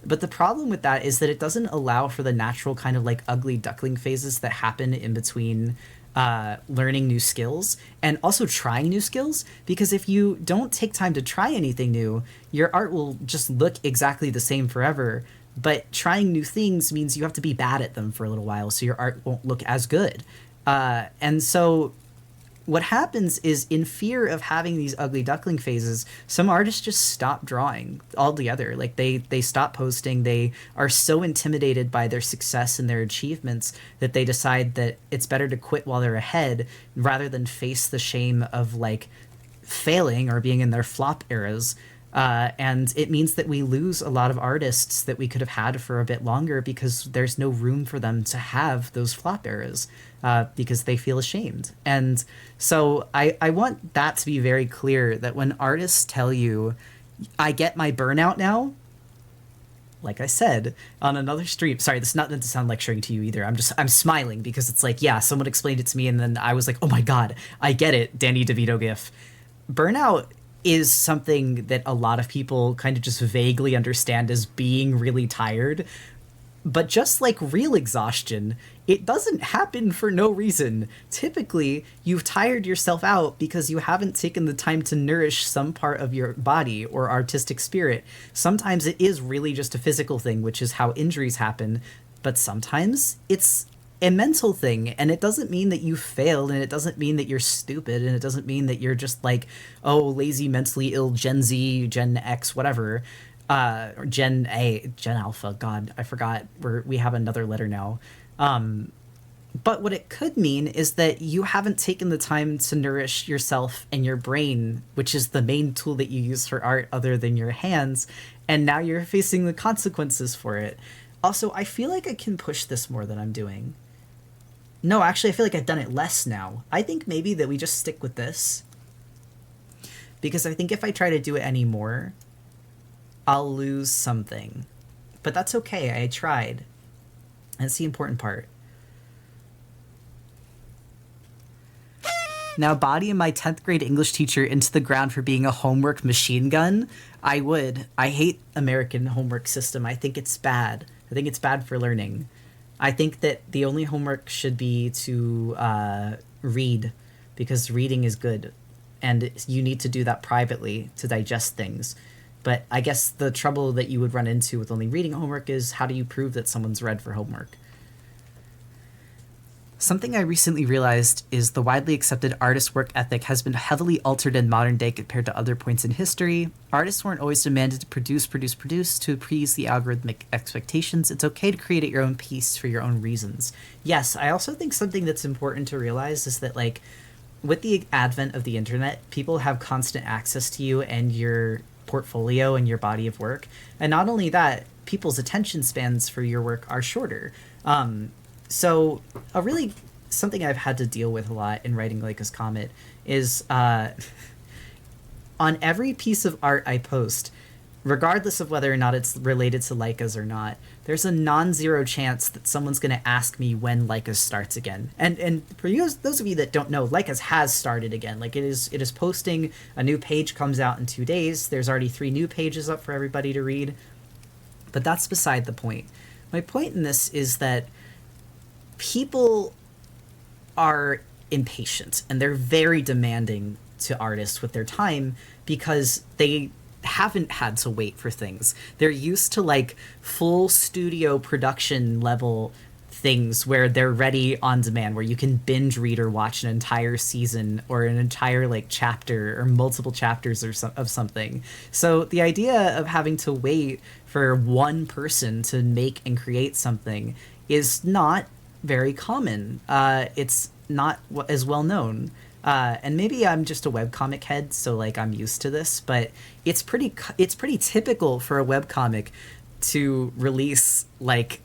But the problem with that is that it doesn't allow for the natural kind of like ugly duckling phases that happen in between learning new skills and also trying new skills. Because if you don't take time to try anything new, your art will just look exactly the same forever. But trying new things means you have to be bad at them for a little while, so your art won't look as good. And so what happens is, in fear of having these ugly duckling phases, some artists just stop drawing altogether. Like they stop posting. They are so intimidated by their success and their achievements that they decide that it's better to quit while they're ahead rather than face the shame of like failing or being in their flop eras. And it means that we lose a lot of artists that we could have had for a bit longer, because there's no room for them to have those flop eras, because they feel ashamed. And so I want that to be very clear, that when artists tell you, I get my burnout now, like I said on another stream, sorry, this is not meant to sound lecturing to you either. I'm smiling because it's like, yeah, someone explained it to me and then I was like, oh my God, I get it. Danny DeVito gif. Burnout is something that a lot of people kind of just vaguely understand as being really tired. But just like real exhaustion, it doesn't happen for no reason. Typically, you've tired yourself out because you haven't taken the time to nourish some part of your body or artistic spirit. Sometimes it is really just a physical thing, which is how injuries happen. But sometimes it's a mental thing, and it doesn't mean that you failed, and it doesn't mean that you're stupid, and it doesn't mean that you're just like, oh, lazy, mentally ill Gen Z, Gen X, whatever, or Gen Alpha. God, I forgot. We have another letter now. But what it could mean is that you haven't taken the time to nourish yourself and your brain, which is the main tool that you use for art other than your hands, and now you're facing the consequences for it. Also, I feel like I can push this more than I'm doing. No, actually, I feel like I've done it less now. I think maybe that we just stick with this, because I think if I try to do it anymore, I'll lose something. But that's okay, I tried. That's the important part. Now, bodying my 10th grade English teacher into the ground for being a homework machine gun, I would. I hate American homework system. I think it's bad. I think it's bad for learning. I think that the only homework should be to read, because reading is good. And you need to do that privately to digest things. But I guess the trouble that you would run into with only reading homework is, how do you prove that someone's read for homework? Something I recently realized is the widely accepted artist work ethic has been heavily altered in modern day compared to other points in history. Artists weren't always demanded to produce to appease the algorithmic expectations. It's okay to create at your own pace for your own reasons. Yes, I also think something that's important to realize is that, like, with the advent of the internet, people have constant access to you and your portfolio and your body of work. And not only that, people's attention spans for your work are shorter. So a really something I've had to deal with a lot in writing Leica's Comet is on every piece of art I post, regardless of whether or not it's related to Leica's or not, there's a non-zero chance that someone's going to ask me when Leica's starts again. And for you, those of you that don't know, Leica's has started again. Like, it is posting. A new page comes out in 2 days. There's already 3 new pages up for everybody to read. But that's beside the point. My point in this is that people are impatient and they're very demanding to artists with their time because they haven't had to wait for things. They're used to, like, full studio production level things where they're ready on demand, where you can binge read or watch an entire season or an entire, like, chapter or multiple chapters or of something. So the idea of having to wait for one person to make and create something is not very common. It's not as well known. And maybe I'm just a webcomic head, so, like, I'm used to this, but it's pretty typical for a webcomic to release, like,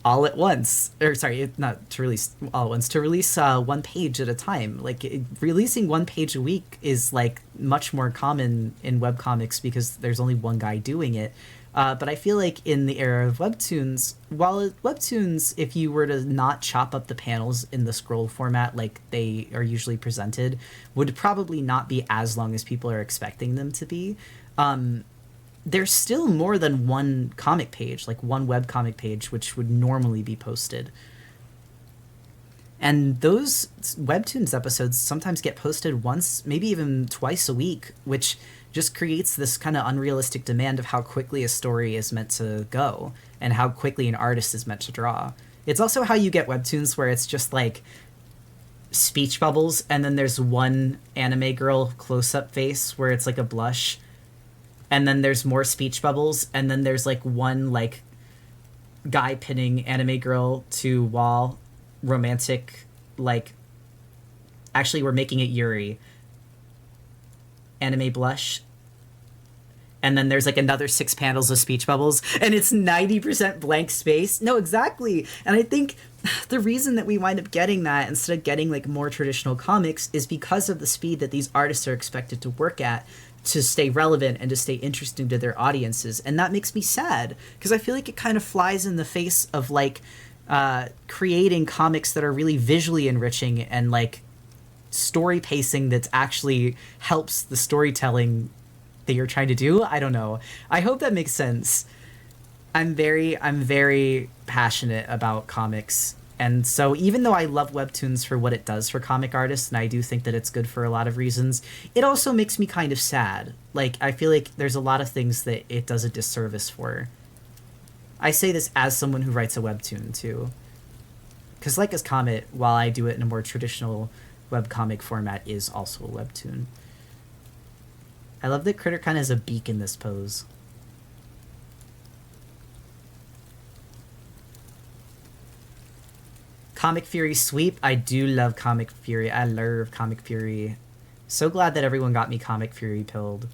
all at once. Or, sorry, not to release all at once, to release 1 page at a time. Like, releasing 1 page a week is, like, much more common in webcomics because there's only one guy doing it. But I feel like in the era of webtoons, while webtoons, if you were to not chop up the panels in the scroll format like they are usually presented, would probably not be as long as people are expecting them to be, there's still more than one comic page, like one webcomic page, which would normally be posted. And those webtoons episodes sometimes get posted once, maybe even twice a week, which just creates this kind of unrealistic demand of how quickly a story is meant to go and how quickly an artist is meant to draw. It's also how you get webtoons where it's just, like, speech bubbles and then there's one anime girl close-up face where it's like a blush, and then there's more speech bubbles, and then there's, like, one, like, guy pinning anime girl to wall, romantic, like, actually we're making it Yuri, anime blush, and then there's, like, another 6 panels of speech bubbles, and it's 90% blank space. No, exactly. And I think the reason that we wind up getting that instead of getting, like, more traditional comics is because of the speed that these artists are expected to work at to stay relevant and to stay interesting to their audiences. And that makes me sad because I feel like it kind of flies in the face of, like, creating comics that are really visually enriching and, like, story pacing that actually helps the storytelling that you're trying to do. I don't know. I hope that makes sense. I'm very passionate about comics. And so even though I love webtoons for what it does for comic artists, and I do think that it's good for a lot of reasons, it also makes me kind of sad. Like, I feel like there's a lot of things that it does a disservice for. I say this as someone who writes a webtoon, too. Because Leica's Comet, while I do it in a more traditional webcomic format, is also a webtoon. I love that Critter kind of has a beak in this pose. Comic Fury sweep. I do love Comic Fury. I love Comic Fury. So glad that everyone got me Comic Fury pilled.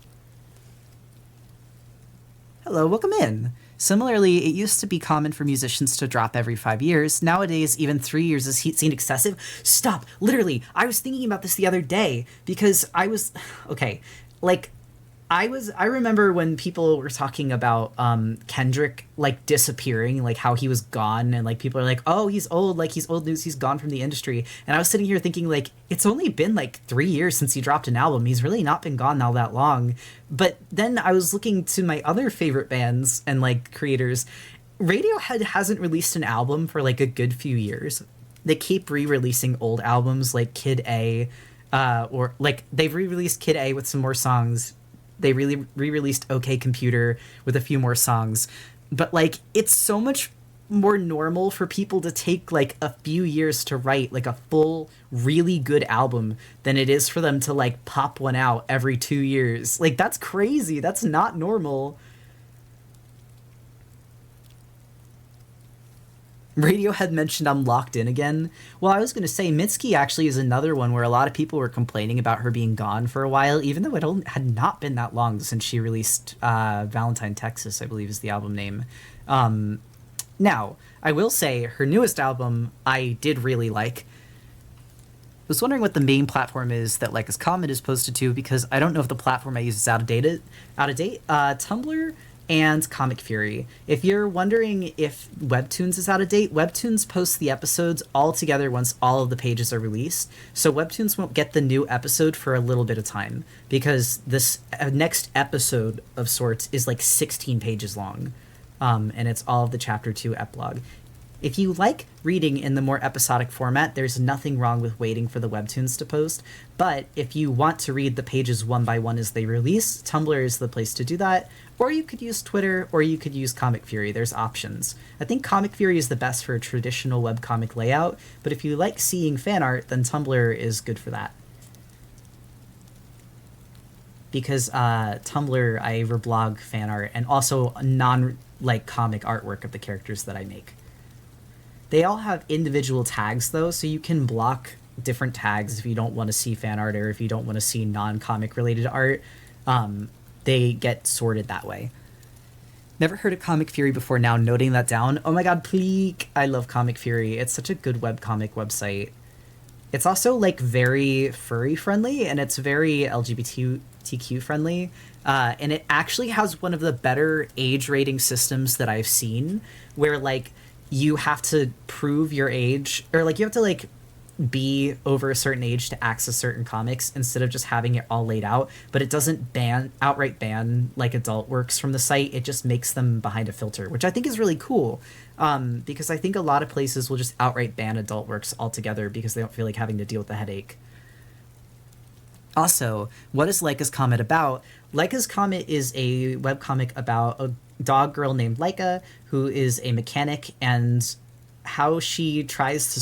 Hello, welcome in. Similarly, it used to be common for musicians to drop every 5 years. Nowadays, even 3 years is seen excessive. Stop! Literally, I was thinking about this the other day because I was... Okay, like... I remember when people were talking about Kendrick, like, disappearing, like, how he was gone, and, like, people are like, oh, he's old, like, he's old news, he's gone from the industry. And I was sitting here thinking, like, it's only been, like, 3 years since he dropped an album. He's really not been gone all that long. But then I was looking to my other favorite bands and, like, creators. Radiohead hasn't released an album for, like, a good few years. They keep re-releasing old albums, like Kid A, or, like, they've re-released Kid A with some more songs. They really re-released OK Computer with a few more songs, but like it's so much more normal for people to take like a few years to write like a full really good album than it is for them to like pop one out every 2 years. Like that's crazy. That's not normal. Radiohead mentioned I'm locked in again. Well, I was going to say Mitski actually is another one where a lot of people were complaining about her being gone for a while, even though had not been that long since she released Valentine, Texas, I believe is the album name. Now, I will say her newest album I did really like. I was wondering what the main platform is that Like As Comet is posted to, because I don't know if the platform I use is out of date. Tumblr and Comic Fury. If you're wondering if Webtoons is out of date, Webtoons posts the episodes all together once all of the pages are released. So Webtoons won't get the new episode for a little bit of time, because this next episode of sorts is like 16 pages long. And it's all of the Chapter 2 epilogue. If you like reading in the more episodic format, there's nothing wrong with waiting for the Webtoons to post. But if you want to read the pages one by one as they release, Tumblr is the place to do that. Or you could use Twitter, or you could use Comic Fury. There's options. I think Comic Fury is the best for a traditional webcomic layout, but if you like seeing fan art, then Tumblr is good for that. Because Tumblr, I reblog fan art and also non-like comic artwork of the characters that I make. They all have individual tags, though, so you can block different tags if you don't want to see fan art or if you don't want to see non-comic related art. They get sorted that way. Never heard of Comic Fury before now, noting that down. Oh my god, please! I love Comic Fury. It's such a good webcomic website. It's also, like, very furry-friendly, and it's very LGBTQ-friendly. And it actually has one of the better age rating systems that I've seen, where, like, you have to prove your age, or like you have to like be over a certain age to access certain comics instead of just having it all laid out. But it doesn't outright ban like adult works from the site. It just makes them behind a filter, which I think is really cool, because I think a lot of places will just outright ban adult works altogether because they don't feel like having to deal with the headache. Also, what is Leica's Comet about? Leica's Comet is a webcomic about a dog girl named Leica, who is a mechanic, and how she tries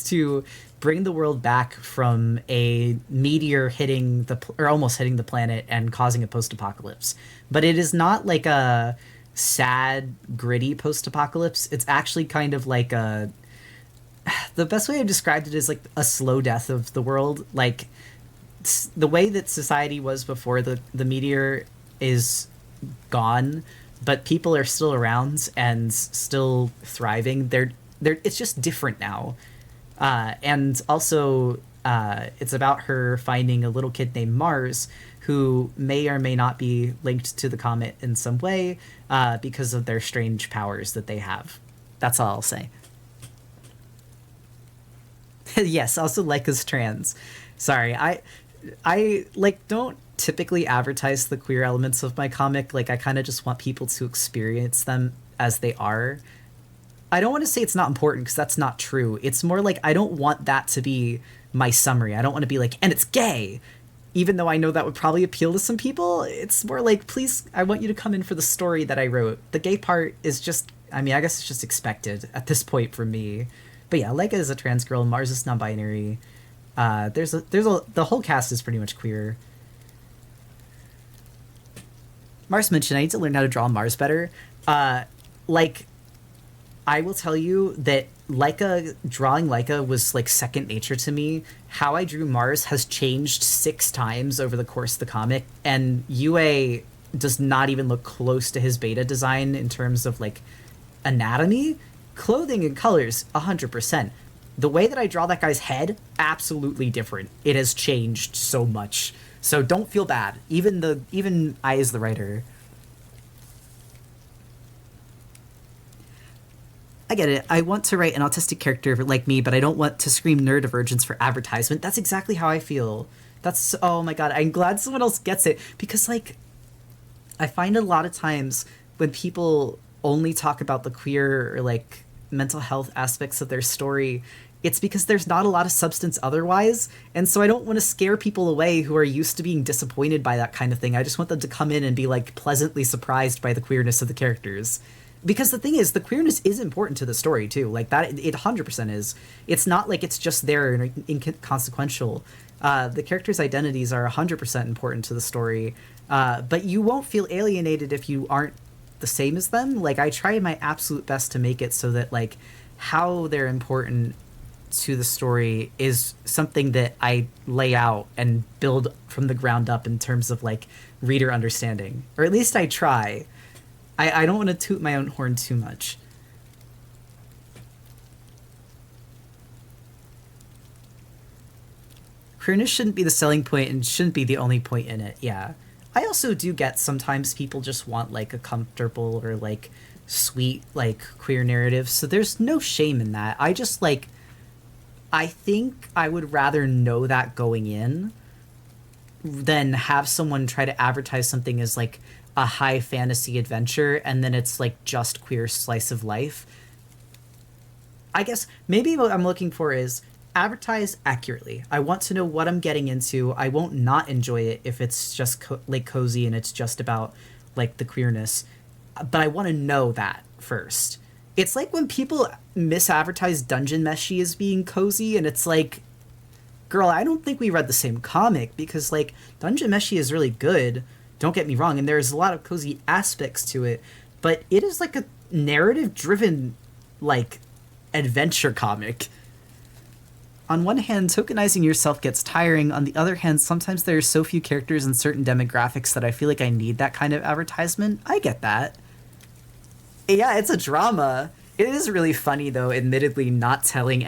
to bring the world back from a meteor hitting almost hitting the planet and causing a post-apocalypse. But it is not like a sad, gritty post-apocalypse. It's actually kind of like the best way I've described it is like a slow death of the world. Like the way that society was before the meteor is gone, but people are still around and still thriving. It's just different now. And also, it's about her finding a little kid named Mars, who may or may not be linked to the comet in some way, because of their strange powers that they have. That's all I'll say. Yes, also Leica's trans. Sorry, I like don't typically advertise the queer elements of my comic. Like, I kind of just want people to experience them as they are. I don't want to say it's not important, because that's not true. It's more like I don't want that to be my summary. I don't want to be like, and it's gay, even though I know that would probably appeal to some people. It's more like, please, I want you to come in for the story that I wrote. The gay part is just, I mean, I guess it's just expected at this point for me. But yeah, Leica is a trans girl, Mars is non-binary. The whole cast is pretty much queer. Mars mentioned I need to learn how to draw Mars better. Like, I will tell you that drawing Leica was like second nature to me. How I drew Mars has changed 6 times over the course of the comic, and UA does not even look close to his beta design in terms of like anatomy, clothing, and colors. 100%. The way that I draw that guy's head, absolutely different. It has changed so much. So don't feel bad. Even I as the writer. I get it. I want to write an autistic character like me, but I don't want to scream neurodivergence for advertisement. That's exactly how I feel. Oh my god, I'm glad someone else gets it. Because, like, I find a lot of times when people only talk about the queer or, like, mental health aspects of their story, it's because there's not a lot of substance otherwise. And so I don't want to scare people away who are used to being disappointed by that kind of thing. I just want them to come in and be like pleasantly surprised by the queerness of the characters. Because the thing is, the queerness is important to the story too. Like that, it 100% is. It's not like it's just there and inconsequential. The characters' identities are 100% important to the story, but you won't feel alienated if you aren't the same as them. Like, I try my absolute best to make it so that, like, how they're important to the story is something that I lay out and build from the ground up in terms of, like, reader understanding. Or at least I try. I don't want to toot my own horn too much. Queerness shouldn't be the selling point and shouldn't be the only point in it, yeah. I also do get sometimes people just want, like, a comfortable or, like, sweet, like, queer narrative, so there's no shame in that. I just, like, I think I would rather know that going in than have someone try to advertise something as, like, a high fantasy adventure and then it's, like, just queer slice of life. I guess maybe what I'm looking for is advertise accurately. I want to know what I'm getting into. I won't not enjoy it if it's just like cozy and it's just about like the queerness, but I want to know that first. It's like when people misadvertise Dungeon Meshi as being cozy, and it's like, girl, I don't think we read the same comic, because like Dungeon Meshi is really good. Don't get me wrong, and there's a lot of cozy aspects to it, but it is like a narrative-driven like adventure comic. On one hand, tokenizing yourself gets tiring. On the other hand, sometimes there are so few characters and certain demographics that I feel like I need that kind of advertisement. I get that. Yeah, it's a drama. It is really funny, though, admittedly, not telling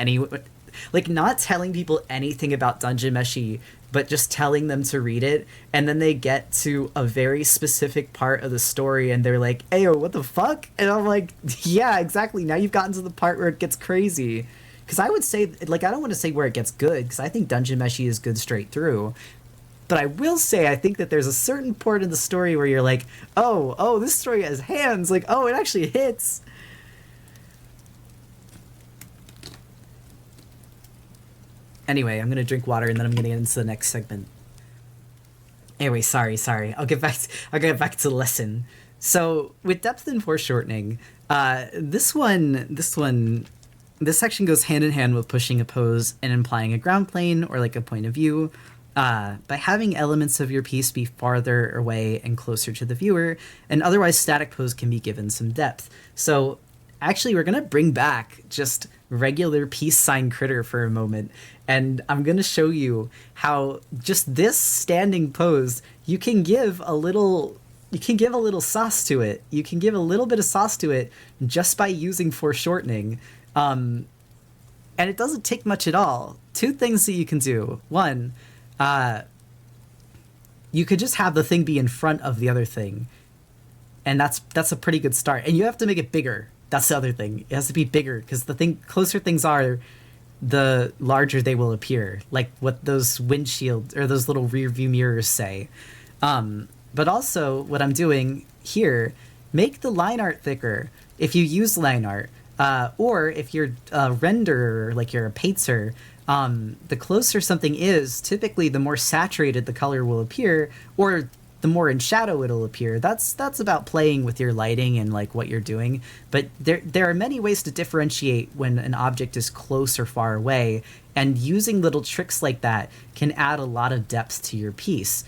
not telling people anything about Dungeon Meshi, but just telling them to read it, and then they get to a very specific part of the story, and they're like, "Ayo, what the fuck?" And I'm like, "Yeah, exactly. Now you've gotten to the part where it gets crazy." Because I would say, like, I don't want to say where it gets good, because I think Dungeon Meshi is good straight through. But I will say, I think that there's a certain part of the story where you're like, oh, this story has hands. Like, oh, it actually hits. Anyway, I'm going to drink water, and then I'm going to get into the next segment. Anyway, sorry. I'll get back to the lesson. So, with depth and foreshortening, this section goes hand in hand with pushing a pose and implying a ground plane or like a point of view. By having elements of your piece be farther away and closer to the viewer, an otherwise static pose can be given some depth. So actually, we're going to bring back just regular peace sign critter for a moment, and I'm going to show you how just this standing pose, you can give a little sauce to it. You can give a little bit of sauce to it just by using foreshortening. And it doesn't take much at all. Two things that you can do. One, you could just have the thing be in front of the other thing, and that's a pretty good start. And you have to make it bigger. That's the other thing. It has to be bigger, because closer things are, the larger they will appear. Like what those windshield or those little rear view mirrors say. But also, what I'm doing here, make the line art thicker if you use line art. Or if you're a renderer, like you're a painter, the closer something is, typically the more saturated the color will appear, or the more in shadow it'll appear. That's about playing with your lighting and like what you're doing. But there are many ways to differentiate when an object is close or far away, and using little tricks like that can add a lot of depth to your piece.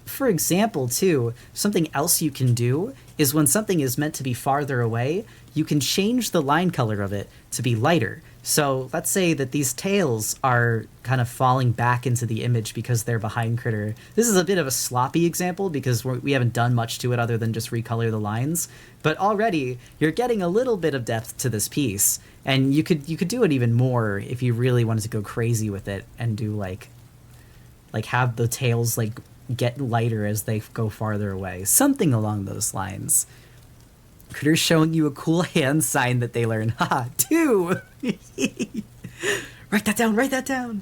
For example, too, something else you can do is when something is meant to be farther away, you can change the line color of it to be lighter. So let's say that these tails are kind of falling back into the image because they're behind critter. This is a bit of a sloppy example because we haven't done much to it other than just recolor the lines. But already you're getting a little bit of depth to this piece, and you could do it even more if you really wanted to go crazy with it and do like have the tails like get lighter as they go farther away. Something along those lines. Critter's showing you a cool hand sign that they learn. Haha, 2! Write that down!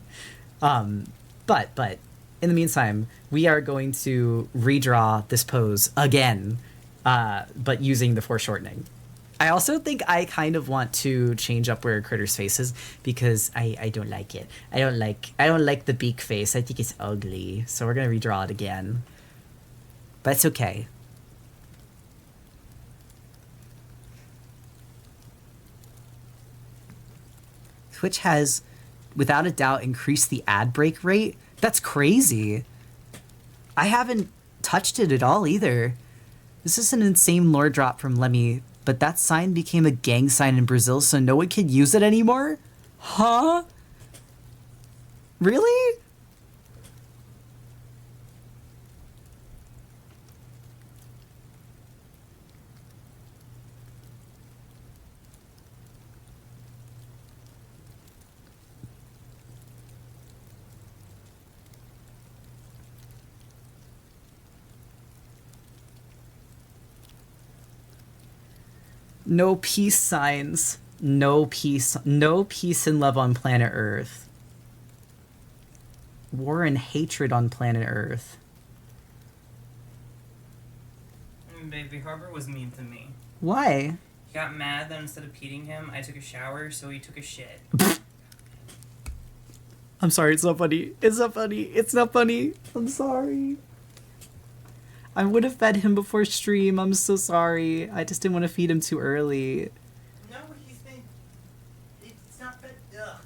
But, in the meantime, we are going to redraw this pose again, but using the foreshortening. I also think I kind of want to change up where a critter's face is because I don't like it. I don't like the beak face. I think it's ugly. So we're gonna redraw it again. But it's okay. Twitch has, without a doubt, increased the ad break rate. That's crazy. I haven't touched it at all either. This is an insane lore drop from Lemmy, but that sign became a gang sign in Brazil, so no one can use it anymore? Huh? Really? No peace signs. No peace. No peace and love on planet Earth. War and hatred on planet Earth. Baby Harbor was mean to me. Why? He got mad that instead of peeing him, I took a shower, so he took a shit. I'm sorry, it's not funny. It's not funny. It's not funny. I'm sorry. I would have fed him before stream. I'm so sorry. I just didn't want to feed him too early. No, he's been... It's not fed... Ugh.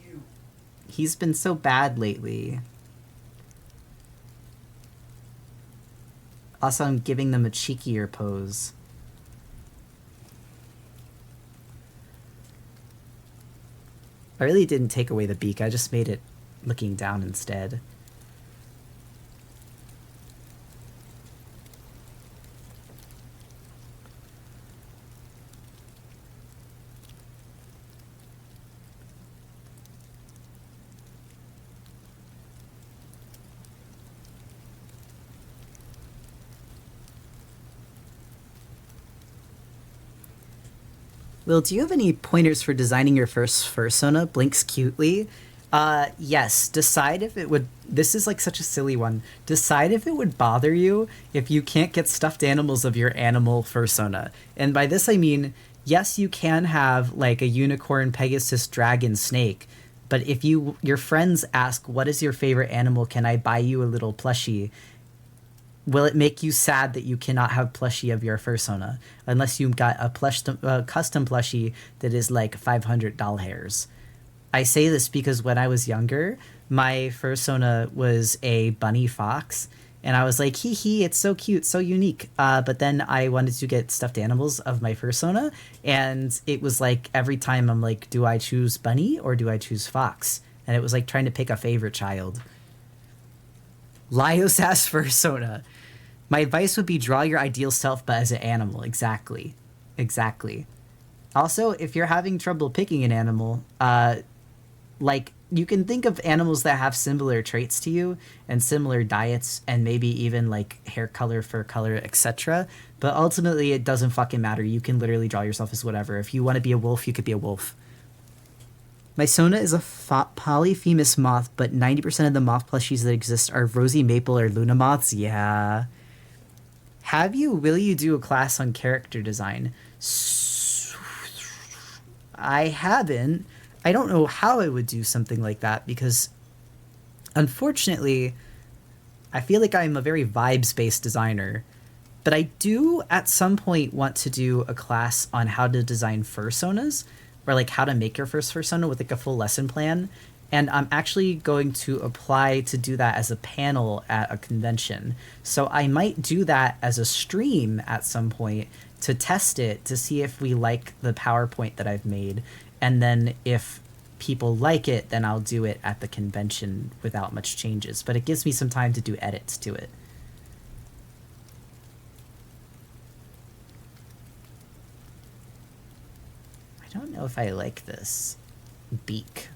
You. He's been so bad lately. Also, I'm giving them a cheekier pose. I really didn't take away the beak. I just made it looking down instead. Will, do you have any pointers for designing your first fursona? Blinks cutely. Yes. Decide if it would... This is like such a silly one. Decide if it would bother you if you can't get stuffed animals of your animal fursona. And by this I mean, yes, you can have like a unicorn, Pegasus, dragon, snake. But if your friends ask, what is your favorite animal? Can I buy you a little plushie? Will it make you sad that you cannot have plushie of your fursona unless you got a custom plushie that is like $500? I say this because when I was younger, my fursona was a bunny fox, and I was like, hee hee, it's so cute, so unique. But then I wanted to get stuffed animals of my fursona, and it was like every time I'm like, do I choose bunny or do I choose fox? And it was like trying to pick a favorite child. Laios has fursona. My advice would be draw your ideal self, but as an animal. Exactly. Exactly. Also, if you're having trouble picking an animal, like, you can think of animals that have similar traits to you and similar diets and maybe even, like, hair color, fur color, etc. But ultimately, it doesn't fucking matter. You can literally draw yourself as whatever. If you want to be a wolf, you could be a wolf. My Sona is a polyphemus moth, but 90% of the moth plushies that exist are rosy maple or luna moths. Yeah. Will you do a class on character design? I haven't. I don't know how I would do something like that because, unfortunately, I feel like I'm a very vibes-based designer. But I do, at some point, want to do a class on how to design fursonas, or like how to make your first fursona with like a full lesson plan. And I'm actually going to apply to do that as a panel at a convention. So I might do that as a stream at some point to test it, to see if we like the PowerPoint that I've made. And then if people like it, then I'll do it at the convention without much changes. But it gives me some time to do edits to it. I don't know if I like this beak.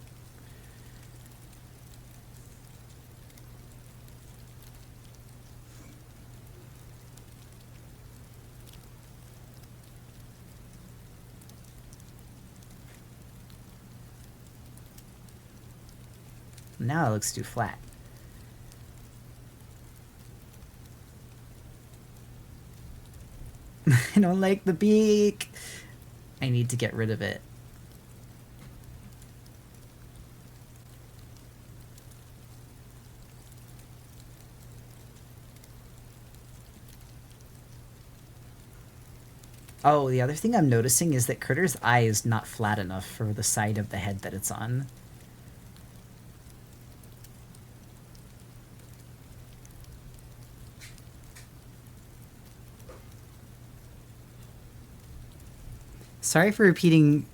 Now it looks too flat. I don't like the beak. I need to get rid of it. Oh, the other thing I'm noticing is that Critter's eye is not flat enough for the side of the head that it's on. Sorry for repeating.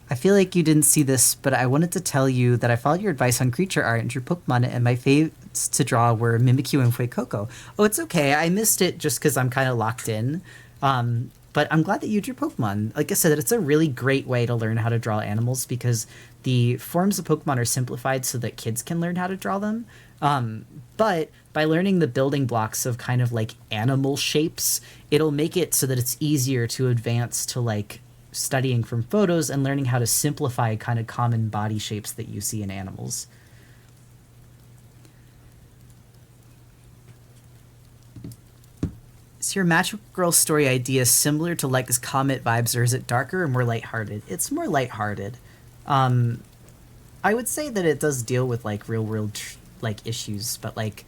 I feel like you didn't see this, but I wanted to tell you that I followed your advice on creature art and drew Pokemon, and my faves to draw were Mimikyu and Fuecoco. Oh, it's okay. I missed it just because I'm kind of locked in. But I'm glad that you drew Pokemon. Like I said, it's a really great way to learn how to draw animals because the forms of Pokemon are simplified so that kids can learn how to draw them. But by learning the building blocks of kind of like animal shapes, it'll make it so that it's easier to advance to like studying from photos and learning how to simplify kind of common body shapes that you see in animals. Is your Magical Girl story idea similar to like this Comet vibes, or is it darker or more lighthearted? It's more lighthearted. I would say that it does deal with like real world like issues, but like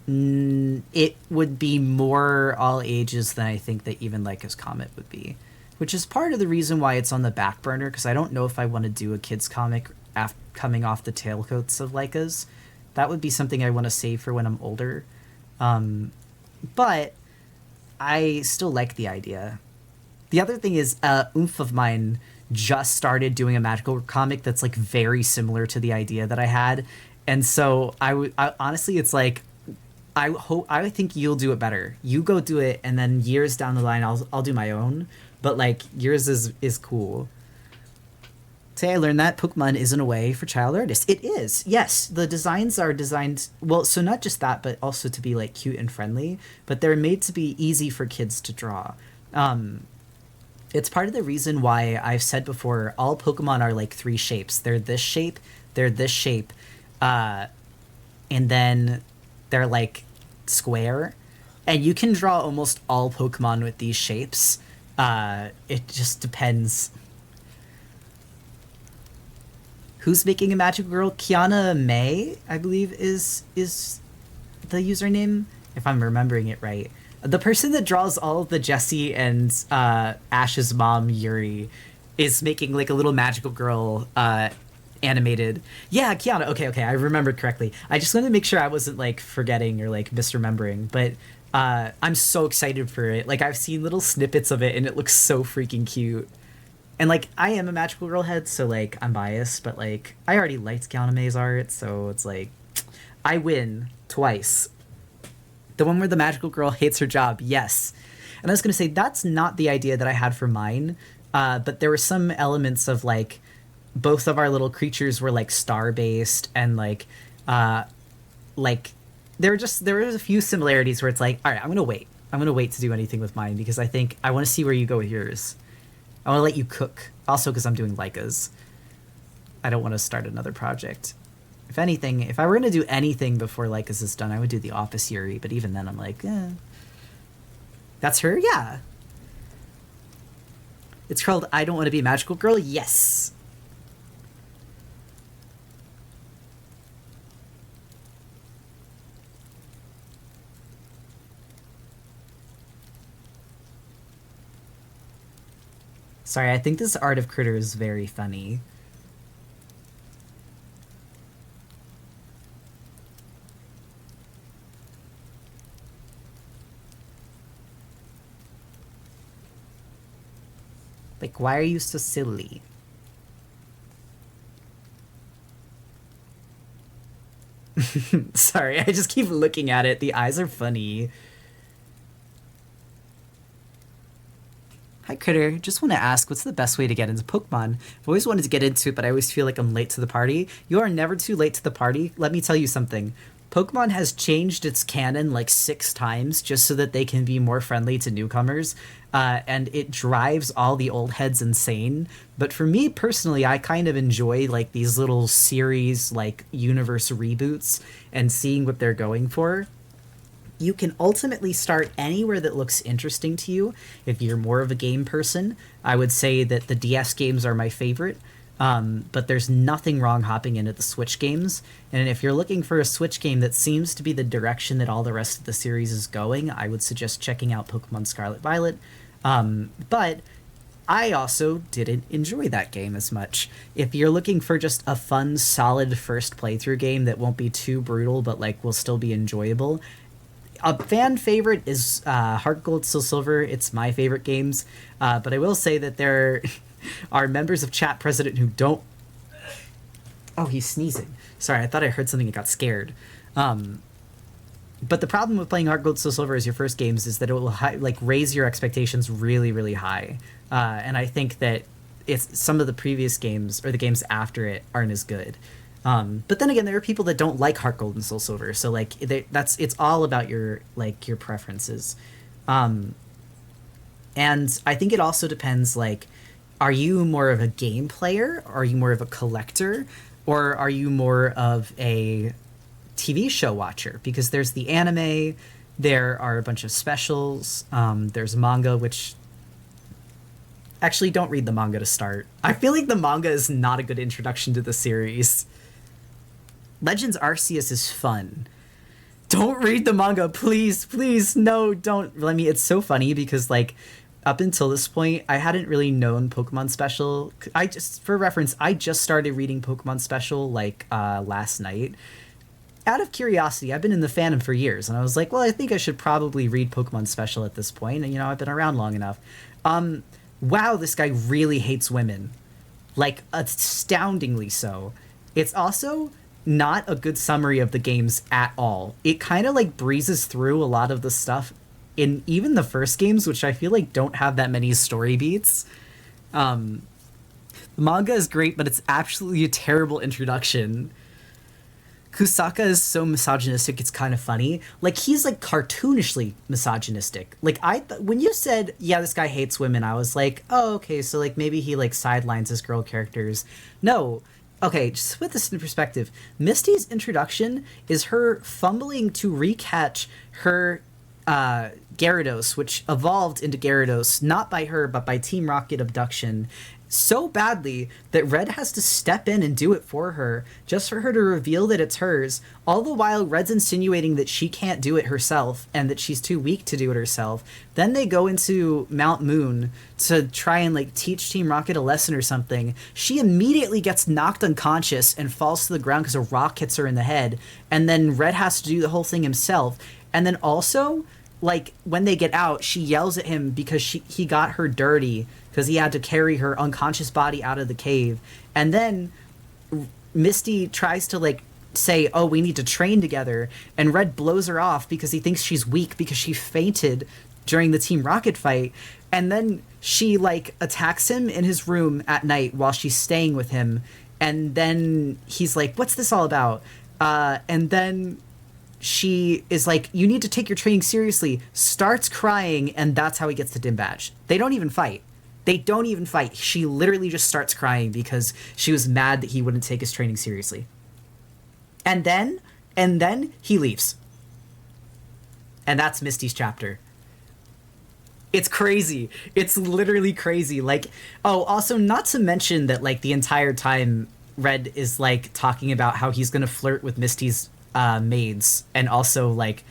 it would be more all ages than I think that even like his Comet would be, which is part of the reason why it's on the back burner, because I don't know if I want to do a kids comic coming off the tailcoats of Leica's. That would be something I want to save for when I'm older. But I still like the idea. The other thing is, Oomph of mine just started doing a magical comic that's like very similar to the idea that I had, and so I honestly, it's like I think you'll do it better. You go do it, and then years down the line, I'll do my own. But like yours is cool. Say I learned that Pokemon isn't a way for child artists. It is. Yes, the designs are designed well, so not just that, but also to be like cute and friendly, but they're made to be easy for kids to draw. It's part of the reason why I've said before all Pokemon are like three shapes. They're this shape, they're this shape, and then they're like square. And you can draw almost all Pokemon with these shapes. It just depends. Who's making a Magical Girl? Kiana May, I believe, is the username, if I'm remembering it right. The person that draws all of the Jessie and Ash's mom, Yuri, is making like a little Magical Girl animated. Yeah, Kiana. Okay, I remembered correctly. I just wanted to make sure I wasn't like forgetting or like misremembering, but I'm so excited for it. Like I've seen little snippets of it and it looks so freaking cute. And like I am a Magical Girl head, so like I'm biased, but like I already liked Kianame's art, so it's like I win twice. The one where the Magical Girl hates her job, yes. And I was gonna say that's not the idea that I had for mine, but there were some elements of like both of our little creatures were like star based and like there were a few similarities where it's like, all right, I'm gonna wait to do anything with mine because I think I want to see where you go with yours. I want to let you cook. Also, because I'm doing Leica's. I don't want to start another project. If anything, if I were going to do anything before Leica's is done, I would do The Office Yuri. But even then, I'm like, eh. That's her? Yeah. It's called I Don't Want to Be a Magical Girl? Yes. Sorry, I think this art of Critter is very funny. Like, why are you so silly? Sorry, I just keep looking at it. The eyes are funny. Hi, Critter. Just want to ask, what's the best way to get into Pokemon? I've always wanted to get into it, but I always feel like I'm late to the party. You are never too late to the party. Let me tell you something. Pokemon has changed its canon like 6 times just so that they can be more friendly to newcomers, and it drives all the old heads insane. But for me personally, I kind of enjoy like these little series like universe reboots and seeing what they're going for. You can ultimately start anywhere that looks interesting to you. If you're more of a game person, I would say that the DS games are my favorite. But there's nothing wrong hopping into the Switch games. And if you're looking for a Switch game that seems to be the direction that all the rest of the series is going, I would suggest checking out Pokemon Scarlet Violet. But I also didn't enjoy that game as much. If you're looking for just a fun, solid first playthrough game that won't be too brutal, but like will still be enjoyable, a fan favorite is Heart Gold, Soul Silver. It's my favorite games, but I will say that there are members of chat president who don't. Oh, he's sneezing. Sorry, I thought I heard something and got scared. But the problem with playing Heart Gold, Soul Silver as your first games is that it will raise your expectations really, really high. And I think that it's some of the previous games or the games after it aren't as good. But then again, there are people that don't like Heart Gold and Soul Silver, so like it's all about your preferences. And I think it also depends, like, are you more of a game player? Are you more of a collector? Or are you more of a TV show watcher? Because there's the anime, there are a bunch of specials, there's manga, which... Actually, don't read the manga to start. I feel like the manga is not a good introduction to the series. Legends Arceus is fun. Don't read the manga, please, please, no, don't. Let me. It's so funny because, like, up until this point, I hadn't really known Pokemon Special. For reference, I just started reading Pokemon Special, like, last night. Out of curiosity, I've been in the fandom for years, and I was like, well, I think I should probably read Pokemon Special at this point, and, I've been around long enough. Wow, this guy really hates women. Like, astoundingly so. It's also not a good summary of the games at all. It kind of, like, breezes through a lot of the stuff in even the first games, which I feel like don't have that many story beats. The manga is great, but it's absolutely a terrible introduction. Kusaka is so misogynistic, it's kind of funny. Like, he's, like, cartoonishly misogynistic. Like, when you said, yeah, this guy hates women, I was like, oh, okay, so, like, maybe he, like, sidelines his girl characters. No. Okay, just to put this in perspective, Misty's introduction is her fumbling to recatch her Gyarados, which evolved into Gyarados, not by her, but by Team Rocket abduction, so badly that Red has to step in and do it for her, just for her to reveal that it's hers, all the while Red's insinuating that she can't do it herself and that she's too weak to do it herself. Then they go into Mount Moon to try and, like, teach Team Rocket a lesson or something. She immediately gets knocked unconscious and falls to the ground because a rock hits her in the head, and then Red has to do the whole thing himself. And then also, like, when they get out, she yells at him because he got her dirty because he had to carry her unconscious body out of the cave. And then Misty tries to, like, say, oh, we need to train together, and Red blows her off because he thinks she's weak because she fainted during the Team Rocket fight. And then she, like, attacks him in his room at night while she's staying with him, and then he's like, what's this all about? And then she is like, you need to take your training seriously, starts crying, and that's how he gets the dim badge. They don't even fight. She literally just starts crying because she was mad that he wouldn't take his training seriously. And then he leaves. And that's Misty's chapter. It's crazy. It's literally crazy. Like, oh, also, not to mention that, like, the entire time Red is, like, talking about how he's gonna flirt with Misty's maids, and also, like,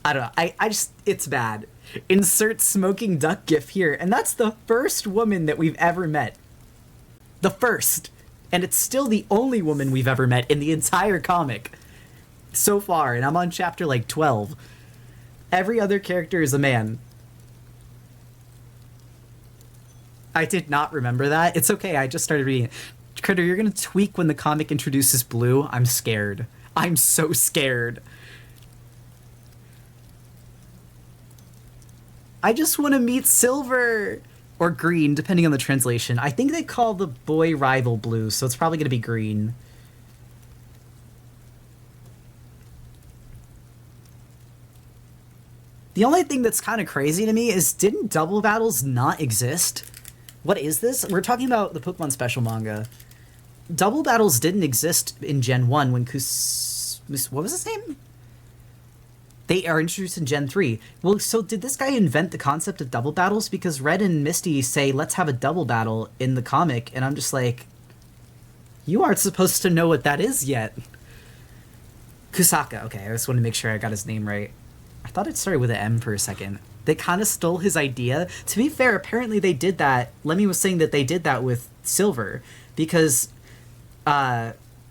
I don't know, I just, it's bad. Insert smoking duck gif here, and that's the first woman that we've ever met. The first. And it's still the only woman we've ever met in the entire comic so far, and I'm on chapter, like, 12. Every other character is a man. I did not remember that. It's okay, I just started reading it. Critter, you're gonna tweak when the comic introduces Blue? I'm scared. I'm so scared. I just want to meet Silver! Or Green, depending on the translation. I think they call the boy rival Blue, so it's probably going to be Green. The only thing that's kind of crazy to me is, didn't double battles not exist? What is this? We're talking about the Pokemon Special manga. Double battles didn't exist in Gen 1 when what was his name? They are introduced in Gen 3. Well, so did this guy invent the concept of double battles? Because Red and Misty say, let's have a double battle in the comic, and I'm just like, you aren't supposed to know what that is yet. Kusaka, okay, I just want to make sure I got his name right. I thought it started with an M for a second. They kind of stole his idea. To be fair, apparently they did that. Lemmy was saying that they did that with Silver, because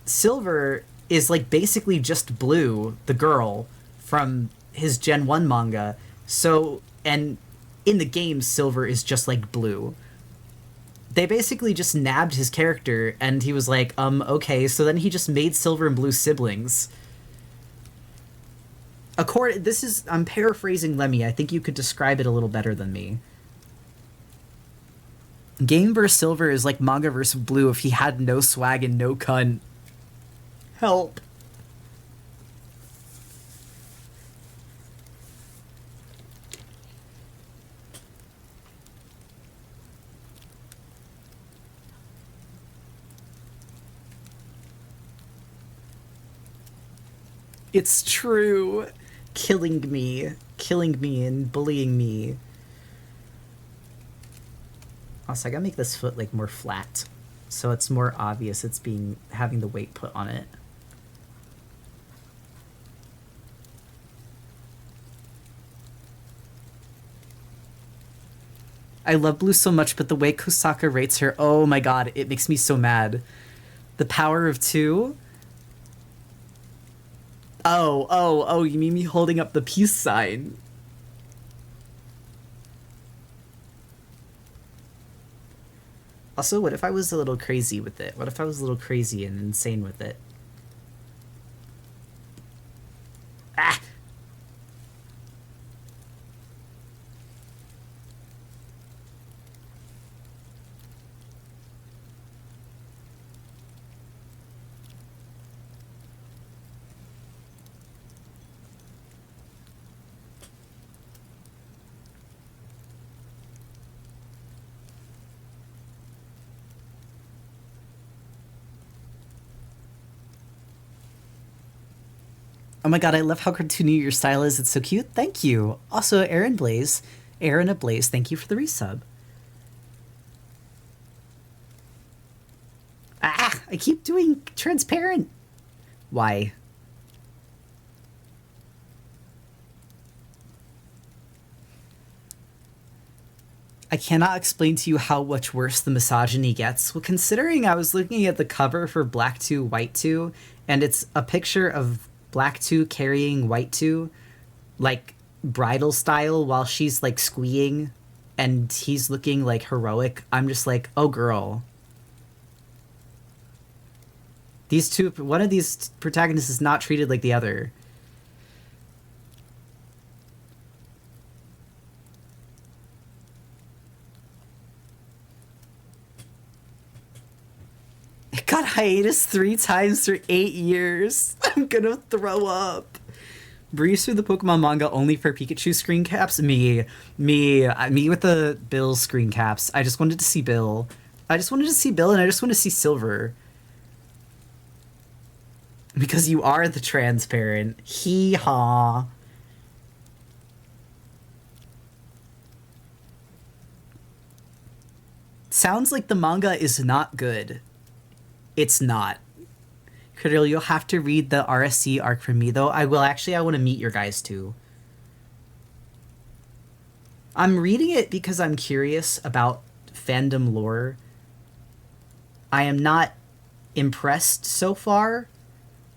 Silver is like basically just Blue, the girl, from his Gen 1 manga. So, and in the game, Silver is just like Blue. They basically just nabbed his character, and he was like, okay, so then he just made Silver and Blue siblings. I'm paraphrasing Lemmy. I think you could describe it a little better than me. Game vs. Silver is like manga vs. Blue if he had no swag and no cunt. Help. It's true. Killing me and bullying me. Also, I gotta make this foot like more flat, so it's more obvious it's having the weight put on it. I love Blue so much, but the way Kusaka rates her, oh my god, it makes me so mad. The power of two? Oh, you mean me holding up the peace sign? Also, what if I was a little crazy with it? What if I was a little crazy and insane with it? Ah! Oh my god, I love how cartoony your style is. It's so cute. Thank you. Also, Aaron Ablaze, thank you for the resub. Ah! I keep doing transparent. Why? I cannot explain to you how much worse the misogyny gets. Well, considering I was looking at the cover for Black 2, White 2, and it's a picture of Black 2 carrying White 2, like, bridal style while she's, like, squeeing, and he's looking, like, heroic. I'm just like, oh, girl. One of these protagonists is not treated like the other. It got hiatus 3 times for 8 years. I'm gonna throw up. Breeze through the Pokemon manga only for Pikachu screen caps? Me with the Bill screen caps. I just wanted to see Bill. And I just want to see Silver. Because you are the transparent. Hee-haw. Sounds like the manga is not good. It's not. Criddle, you'll have to read the RSC arc for me, though. I will. Actually, I want to meet your guys, too. I'm reading it because I'm curious about fandom lore. I am not impressed so far.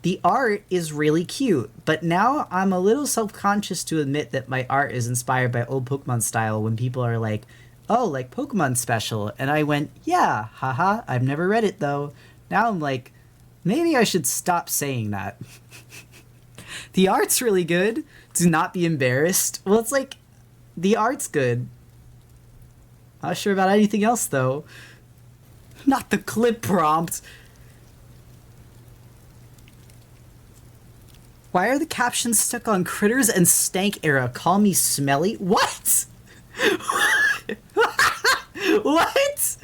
The art is really cute, but now I'm a little self-conscious to admit that my art is inspired by old Pokemon style when people are like, oh, like Pokemon Special. And I went, yeah, haha, I've never read it, though. Now I'm like, maybe I should stop saying that. The art's really good. Do not be embarrassed. Well, it's like, the art's good. Not sure about anything else, though. Not the clip prompt. Why are the captions stuck on Critters and Stank era? Call me smelly? What? What?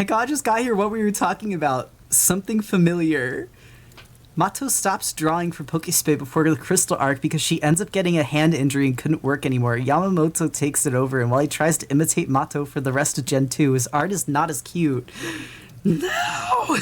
My god just got here what we were talking about. Something familiar. Mato stops drawing for Pokespay before the Crystal Arc because she ends up getting a hand injury and couldn't work anymore. Yamamoto takes it over, and while he tries to imitate Mato for the rest of Gen 2, his art is not as cute. No!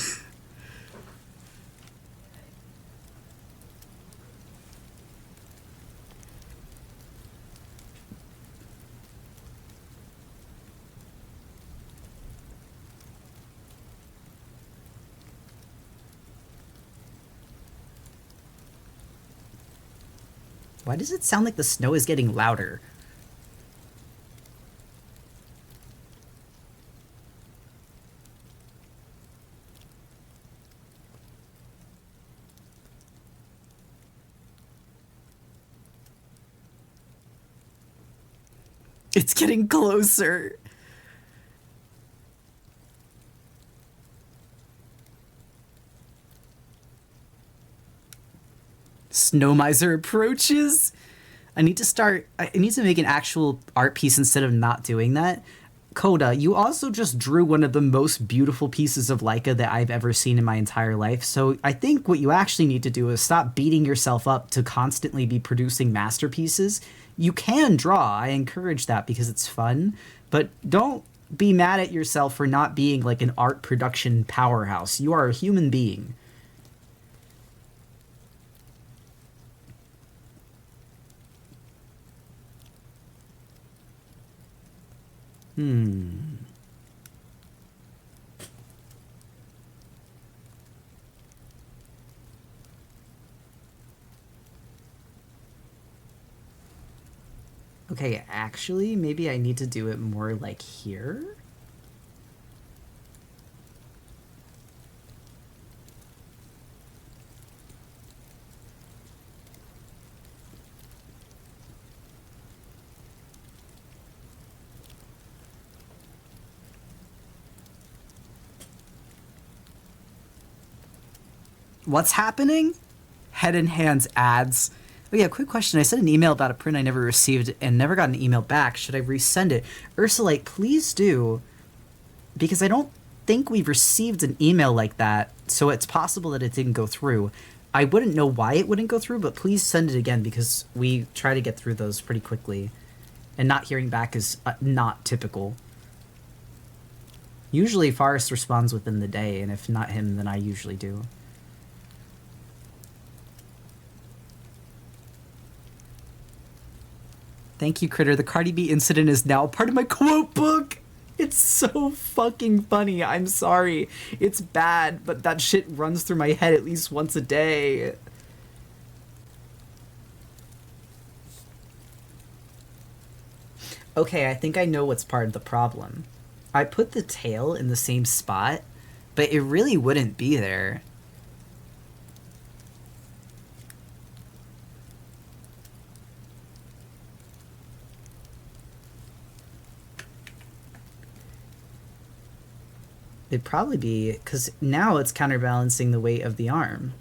Why does it sound like the snow is getting louder? It's getting closer. Snow Miser approaches. I need to make an actual art piece instead of not doing that. Coda, you also just drew one of the most beautiful pieces of Leica that I've ever seen in my entire life. So I think what you actually need to do is stop beating yourself up to constantly be producing masterpieces. You can draw. I encourage that because it's fun, but don't be mad at yourself for not being like an art production powerhouse. You are a human being. Okay, actually, maybe I need to do it more like here? What's happening? Head and Hands ads. Oh yeah, quick question. I sent an email about a print I never received and never got an email back. Should I resend it? Ursulite, please do. Because I don't think we've received an email like that, so it's possible that it didn't go through. I wouldn't know why it wouldn't go through, but please send it again because we try to get through those pretty quickly. And not hearing back is not typical. Usually Forrest responds within the day, and if not him, then I usually do. Thank you, Critter. The Cardi B incident is now part of my quote book. It's so fucking funny. I'm sorry. It's bad, but that shit runs through my head at least once a day. Okay, I think I know what's part of the problem. I put the tail in the same spot, but it really wouldn't be there. It'd probably be, because now it's counterbalancing the weight of the arm.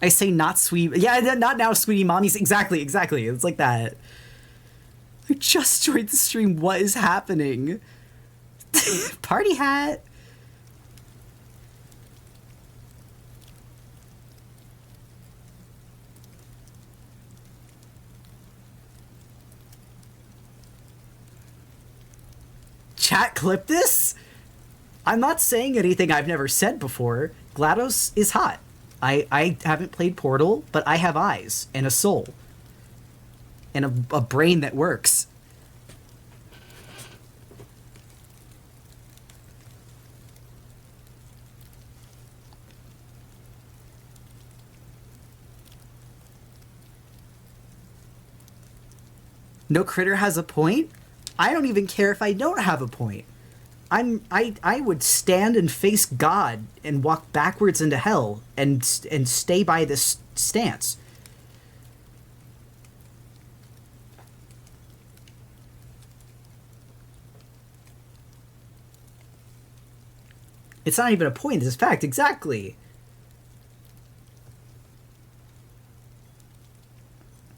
I say not sweet. Yeah, not now, sweetie. Mommy's exactly. It's like that. I just joined the stream. What is happening? Party hat. Chat, clip this? I'm not saying anything I've never said before. GLaDOS is hot. I haven't played Portal, but I have eyes and a soul. And a brain that works. No Critter has a point? I don't even care if I don't have a point. I would stand and face God and walk backwards into hell and stay by this stance. It's not even a point, it's a fact, exactly.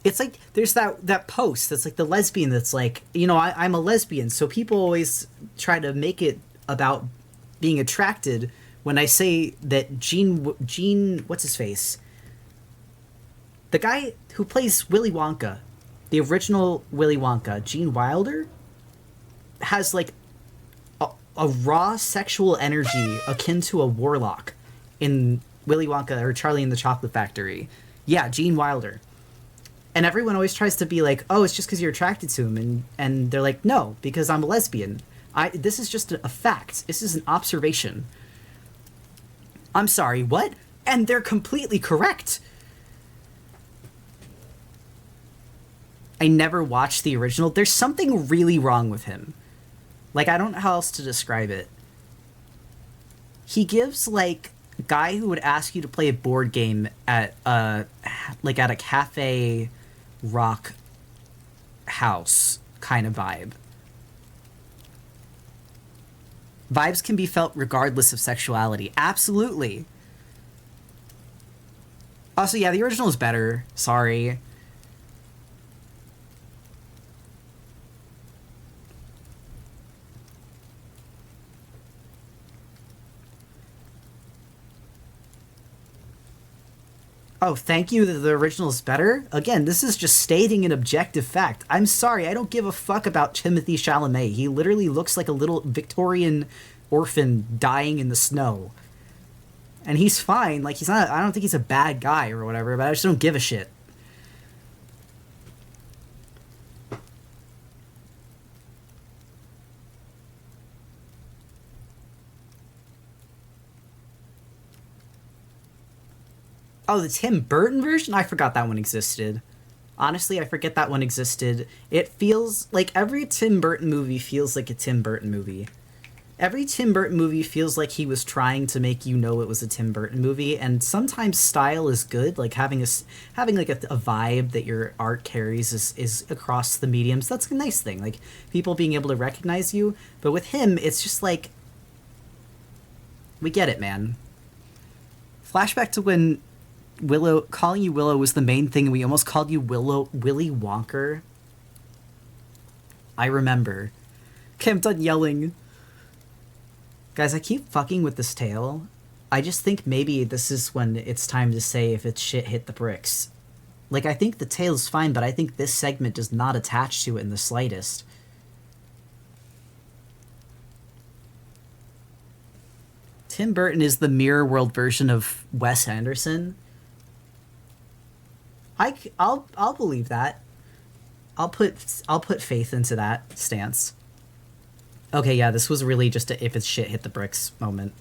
It's like there's that post that's like the lesbian that's like, you know, I'm a lesbian, so people always try to make it about being attracted when I say that Gene what's his face, the guy who plays Willy Wonka, the original Willy Wonka, Gene Wilder, has like a raw sexual energy akin to a warlock in Willy Wonka or Charlie and the Chocolate Factory. Yeah, Gene Wilder. And everyone always tries to be like, oh, it's just because you're attracted to him. And they're like, no, because I'm a lesbian. This is just a fact. This is an observation. I'm sorry, what? And they're completely correct. I never watched the original. There's something really wrong with him. Like, I don't know how else to describe it. He gives, like, a guy who would ask you to play a board game at a cafe rock house kind of vibe. Vibes can be felt regardless of sexuality. Absolutely. Also, yeah, the original is better. Sorry. Oh, thank you that the original is better? Again, this is just stating an objective fact. I'm sorry, I don't give a fuck about Timothée Chalamet. He literally looks like a little Victorian orphan dying in the snow. And he's fine. Like, he's not... I don't think he's a bad guy or whatever, but I just don't give a shit. Oh, the Tim Burton version? I forgot that one existed. Honestly, I forget that one existed. It feels like every Tim Burton movie feels like a Tim Burton movie. Every Tim Burton movie feels like he was trying to make you know it was a Tim Burton movie, and sometimes style is good, like having like a vibe that your art carries is across the mediums. That's a nice thing, like people being able to recognize you. But with him, it's just like, we get it, man. Flashback to when Willow, calling you Willow was the main thing, and we almost called you Willy Wonker. I remember. Okay, I'm done yelling. Guys, I keep fucking with this tail. I just think maybe this is when it's time to say if it's shit hit the bricks. Like, I think the tail is fine, but I think this segment does not attach to it in the slightest. Tim Burton is the mirror world version of Wes Anderson. I'll believe that. I'll put faith into that stance. Okay, yeah, this was really just a if it's shit hit the bricks moment.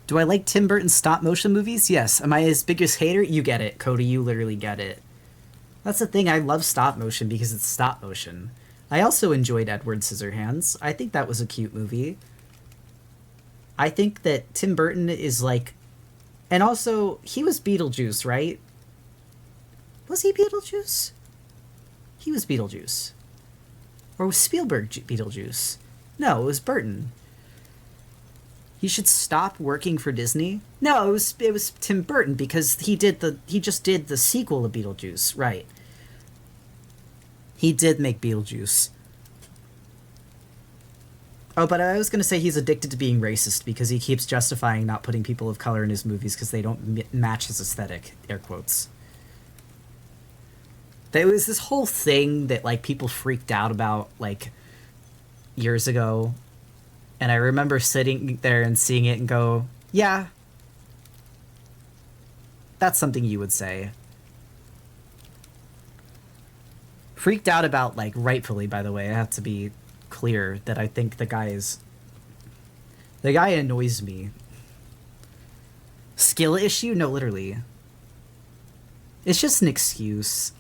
Do I like Tim Burton's stop-motion movies? Yes. Am I his biggest hater? You get it, Cody. You literally get it. That's the thing. I love stop-motion because it's stop-motion. I also enjoyed Edward Scissorhands. I think that was a cute movie. I think that Tim Burton is like... And also, he was Beetlejuice, right? Was he Beetlejuice? He was Beetlejuice. Or was Spielberg Beetlejuice? No, it was Burton. He should stop working for Disney? No, it was Tim Burton because he just did the sequel to Beetlejuice, right? He did make Beetlejuice. Oh, but I was going to say he's addicted to being racist because he keeps justifying not putting people of color in his movies because they don't match his aesthetic, air quotes. There was this whole thing that, like, people freaked out about, like, years ago. And I remember sitting there and seeing it and go, yeah, that's something you would say. Freaked out about, like, rightfully, by the way. I have to be clear that I think the guy annoys me. Skill issue? No, literally. It's just an excuse.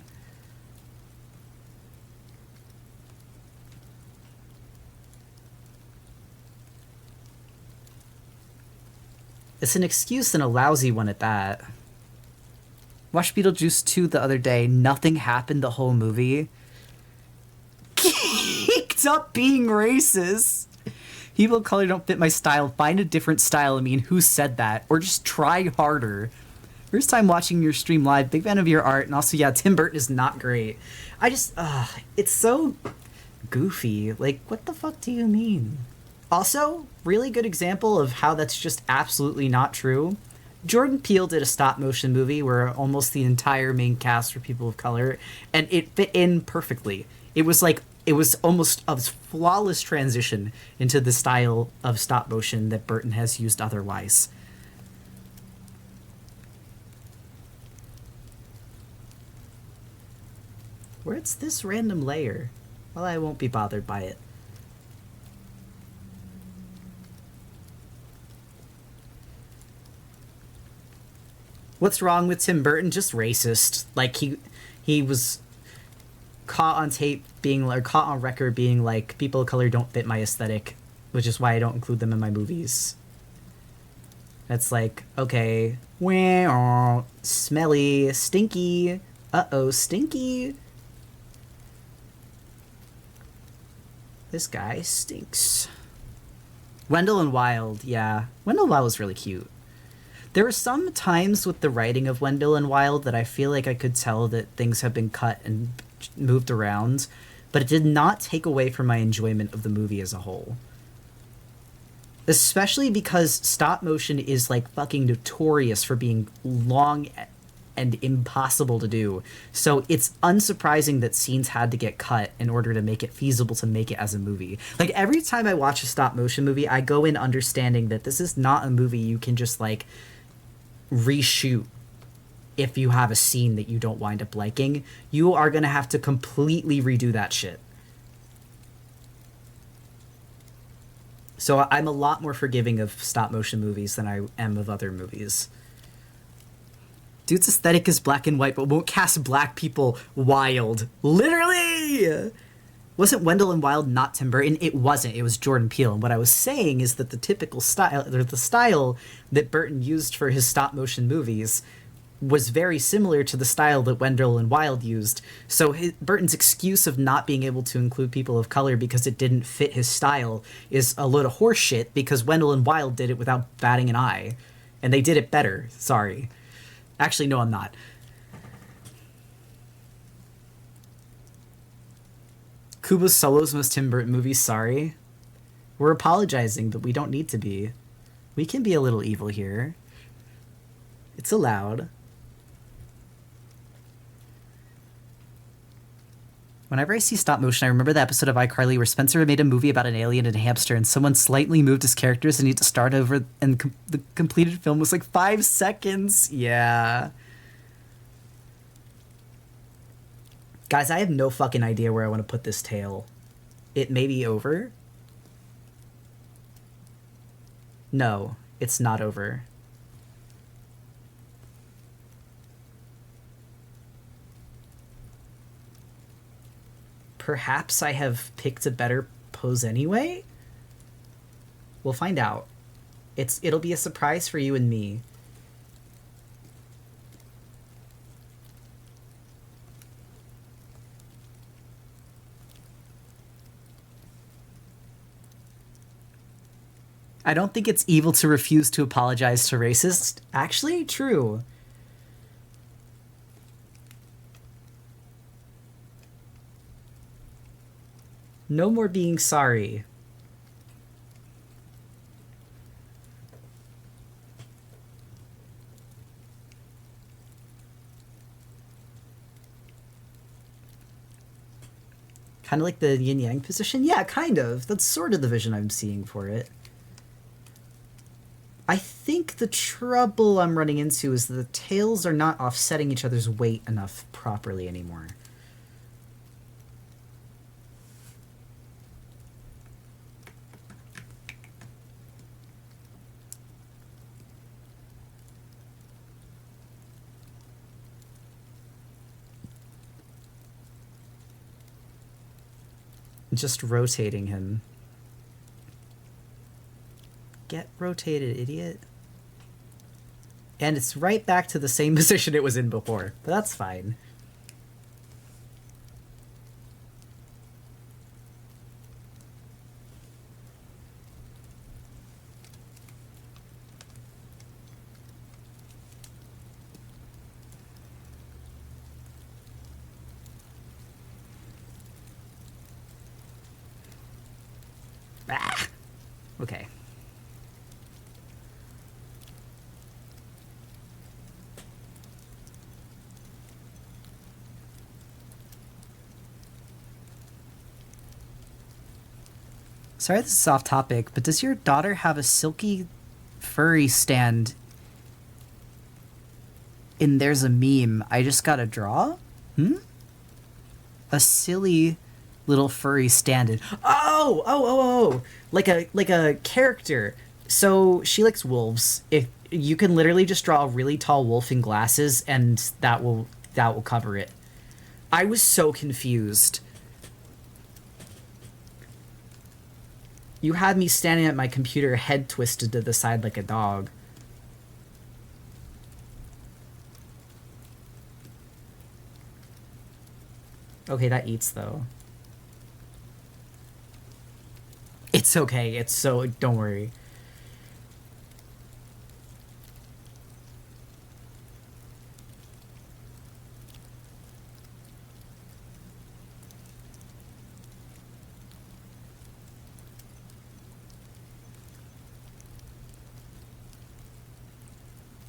It's an excuse and a lousy one at that. Watched Beetlejuice 2 the other day. Nothing happened the whole movie. Geeked up being racist. People of color don't fit my style. Find a different style. I mean, who said that? Or just try harder. First time watching your stream live. Big fan of your art. And also, yeah, Tim Burton is not great. I just, it's so goofy. Like, what the fuck do you mean? Also, really good example of how that's just absolutely not true. Jordan Peele did a stop motion movie where almost the entire main cast were people of color, and it fit in perfectly. It was almost a flawless transition into the style of stop motion that Burton has used otherwise. Where's this random layer? Well, I won't be bothered by it. What's wrong with Tim Burton? Just racist. Like, he was caught on tape being, or caught on record being like, people of color don't fit my aesthetic, which is why I don't include them in my movies. That's like, okay, smelly, stinky, uh-oh, stinky. This guy stinks. Wendell and Wild, yeah. Wendell and Wild was really cute. There were some times with the writing of Wendell and Wild that I feel like I could tell that things have been cut and moved around, but it did not take away from my enjoyment of the movie as a whole. Especially because stop motion is, like, fucking notorious for being long and impossible to do. So it's unsurprising that scenes had to get cut in order to make it feasible to make it as a movie. Like, every time I watch a stop motion movie, I go in understanding that this is not a movie you can just, like, reshoot if you have a scene that you don't wind up liking. You are gonna have to completely redo that shit. So I'm a lot more forgiving of stop motion movies than I am of other movies. Dude's aesthetic is black and white, but won't cast black people wild. Literally! Wasn't Wendell and Wild not Tim Burton? It wasn't. It was Jordan Peele. And what I was saying is that the typical style, or the style that Burton used for his stop motion movies, was very similar to the style that Wendell and Wild used. So Burton's excuse of not being able to include people of color because it didn't fit his style is a load of horseshit, because Wendell and Wild did it without batting an eye. And they did it better. Sorry. Actually, no, I'm not. Kubo's Solo's most Tim Burton movie, sorry. We're apologizing, but we don't need to be. We can be a little evil here. It's allowed. Whenever I see stop motion, I remember the episode of iCarly where Spencer made a movie about an alien and a hamster, and someone slightly moved his characters and he had to start over, and the completed film was like 5 seconds. Yeah. Guys, I have no fucking idea where I want to put this tail. It may be over. No, it's not over. Perhaps I have picked a better pose anyway? We'll find out. It'll be a surprise for you and me. I don't think it's evil to refuse to apologize to racists. Actually, true. No more being sorry. Kind of like the yin-yang position? Yeah, kind of. That's sort of the vision I'm seeing for it. I think the trouble I'm running into is that the tails are not offsetting each other's weight enough properly anymore. Just rotating him. Get rotated, idiot. And it's right back to the same position it was in before, but that's fine. Ah! Okay. Sorry this is off topic, but does your daughter have a silky furry stand in There's a Meme I Just Gotta Draw? A silly little furry stand-in. Oh! Like a character. So she likes wolves. If you can literally just draw a really tall wolf in glasses and that will cover it. I was so confused. You had me standing at my computer, head twisted to the side like a dog. Okay, that eats, though. It's okay. It's so... Don't worry.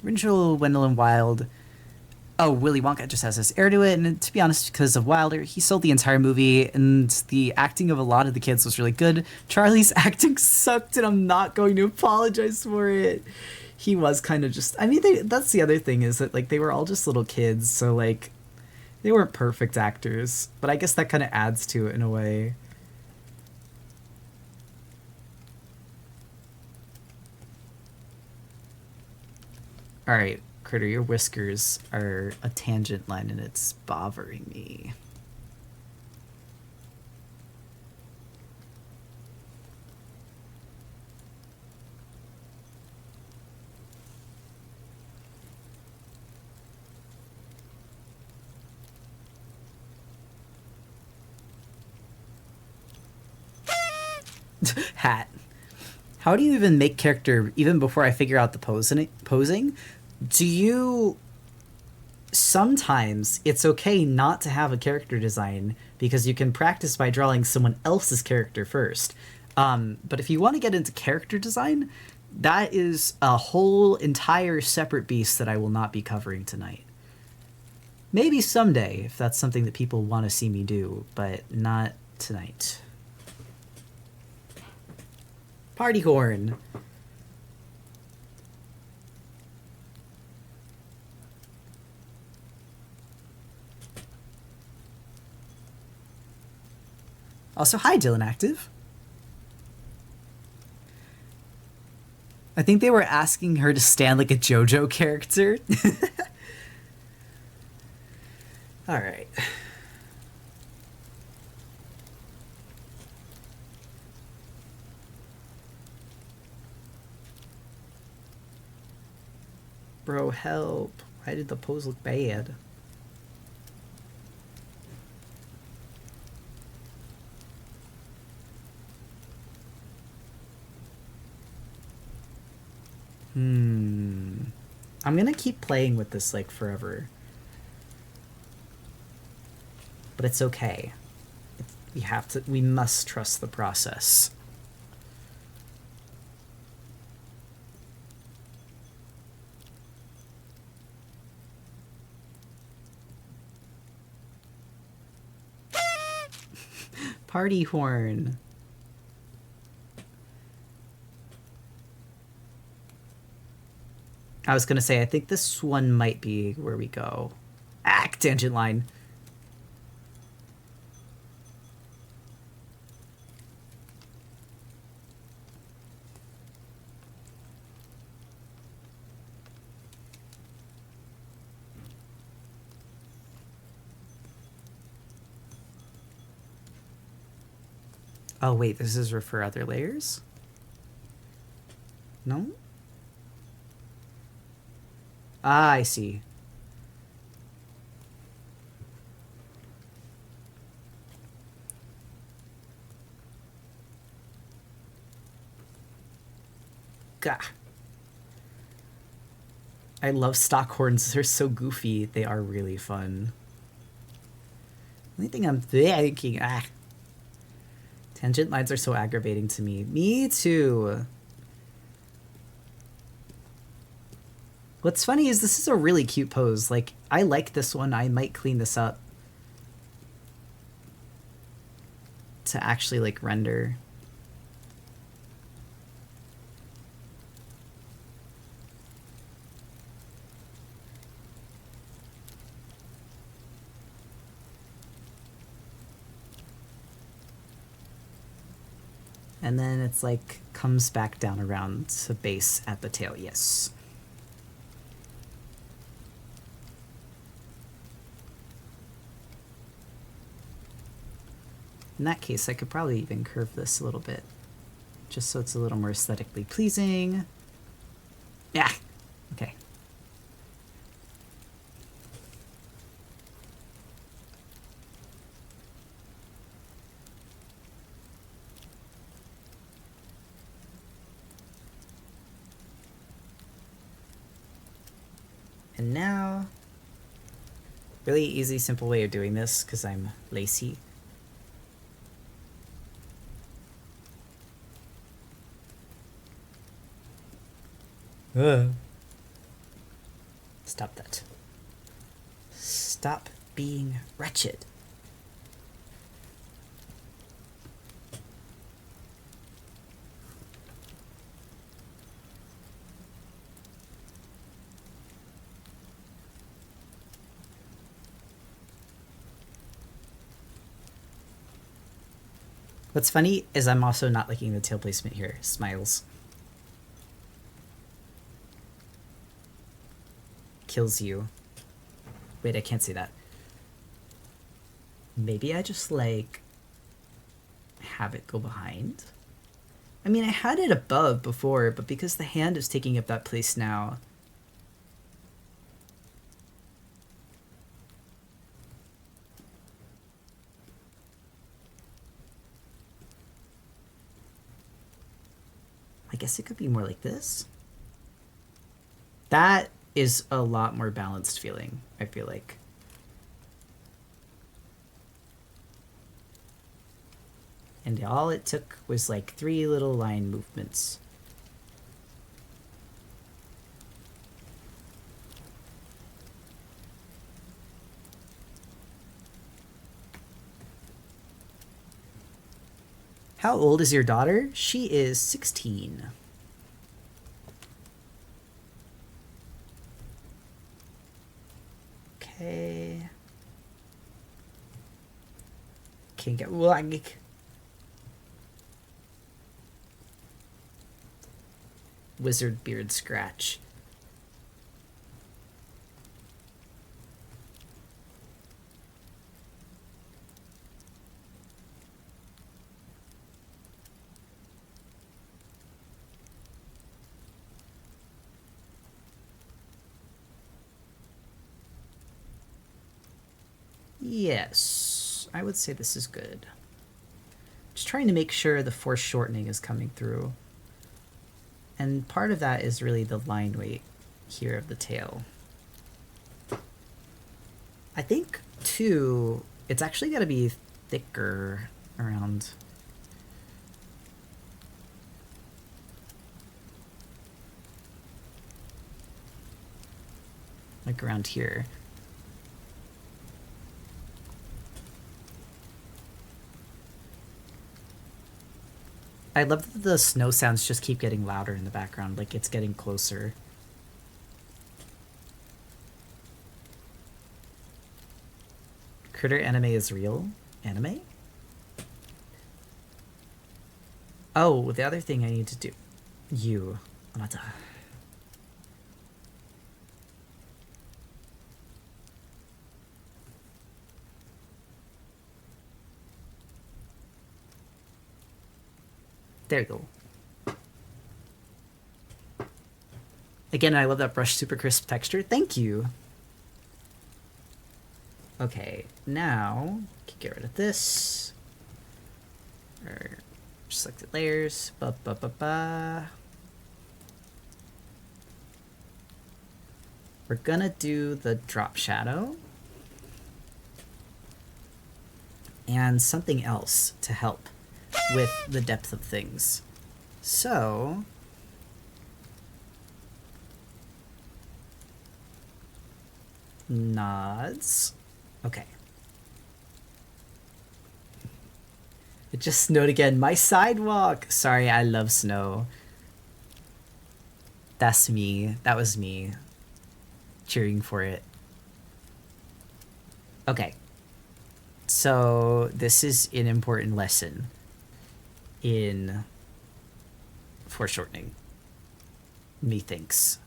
Rachel Wendell Wild. Oh, Willy Wonka just has this air to it, and to be honest, because of Wilder, he sold the entire movie, and the acting of a lot of the kids was really good. Charlie's acting sucked, and I'm not going to apologize for it. He was kind of just... I mean, that's the other thing, is that, like, they were all just little kids, so, like, they weren't perfect actors, but I guess that kind of adds to it in a way. Alright, Critter, your whiskers are a tangent line and it's bothering me. Hat. How do you even make character even before I figure out the posing? Do you... Sometimes it's okay not to have a character design because you can practice by drawing someone else's character first. But if you want to get into character design, that is a whole entire separate beast that I will not be covering tonight. Maybe someday, if that's something that people want to see me do, but not tonight. Party horn. Also, hi, Dylan Active. I think they were asking her to stand like a JoJo character. All right. Bro, help. Why did the pose look bad? I'm gonna keep playing with this, like, forever. But it's okay. We must trust the process. party horn. I was gonna say, I think this one might be where we go. Ah, tangent line. Oh wait, this is for other layers? No? Ah, I see. Gah. I love stock horns. They're so goofy. They are really fun. Only thing I'm thinking... Ah. Tangent lines are so aggravating to me. Me too. What's funny is this is a really cute pose. Like, I like this one. I might clean this up to actually, like, render. And then it's like, comes back down around to base at the tail. Yes. In that case, I could probably even curve this a little bit, just so it's a little more aesthetically pleasing. Yeah, okay. And now, really easy, simple way of doing this, because I'm lazy. Stop that. Stop being wretched. What's funny is I'm also not liking the tail placement here. Smiles. Kills you. Wait, I can't say that. Maybe I just, like, have it go behind? I mean, I had it above before, but because the hand is taking up that place now... I guess it could be more like this. That is a lot more balanced feeling, I feel like. And all it took was like 3 little line movements. How old is your daughter? She is 16. Okay. Can't get like wizard beard scratch. Yes, I would say this is good. Just trying to make sure the foreshortening is coming through. And part of that is really the line weight here of the tail. I think, too, it's actually got to be thicker around... like around here. I love that the snow sounds just keep getting louder in the background, like it's getting closer. Critter anime is real? Anime? Oh, the other thing I need to do. You. Amata. There you go. Again, I love that brush super crisp texture. Thank you. Okay, now can get rid of this. Or selected layers. Ba ba ba ba. We're gonna do the drop shadow. And something else to help with the depth of things. So nods. Okay. It just snowed again. My sidewalk! Sorry, I love snow. That's me. That was me. Cheering for it. Okay. So this is an important lesson in foreshortening, methinks.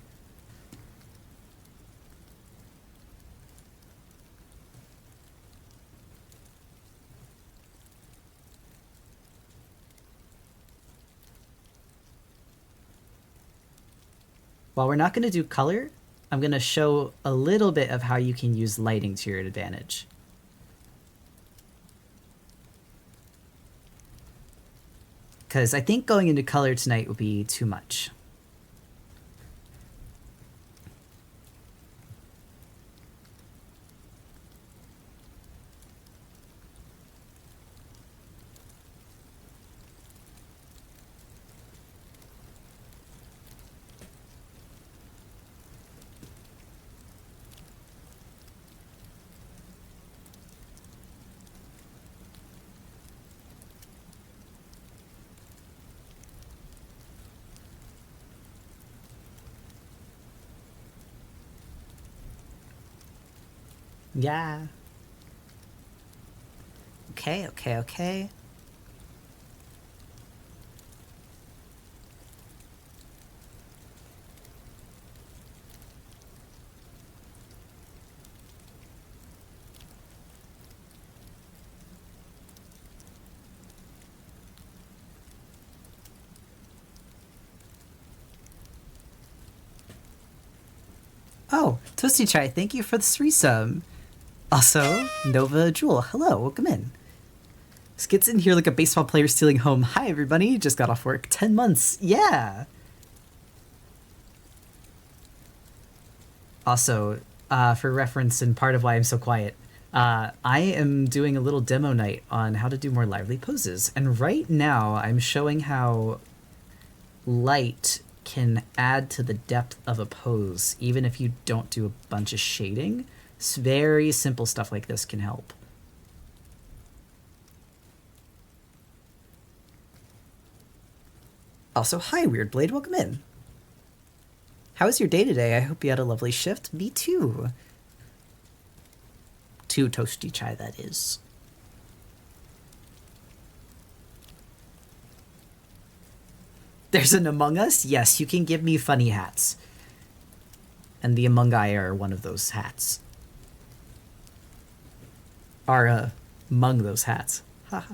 While we're not going to do color, I'm going to show a little bit of how you can use lighting to your advantage. Because I think going into color tonight will be too much. Yeah. Okay, okay, okay. Oh, Toasty Chai, thank you for the resub. Also, Nova Jewel, hello, welcome in. Skits in here like a baseball player stealing home. Hi, everybody, just got off work. 10 months, yeah! Also, for reference and part of why I'm so quiet, I am doing a little demo night on how to do more lively poses. And right now, I'm showing how light can add to the depth of a pose, even if you don't do a bunch of shading. It's very simple stuff like this can help. Also, hi, Weird Blade, welcome in. How was your day today? I hope you had a lovely shift. Me too. Too Toasty Chai, that is. There's an Among Us? Yes, you can give me funny hats. And the Among I are one of those hats. Are among those hats. Haha.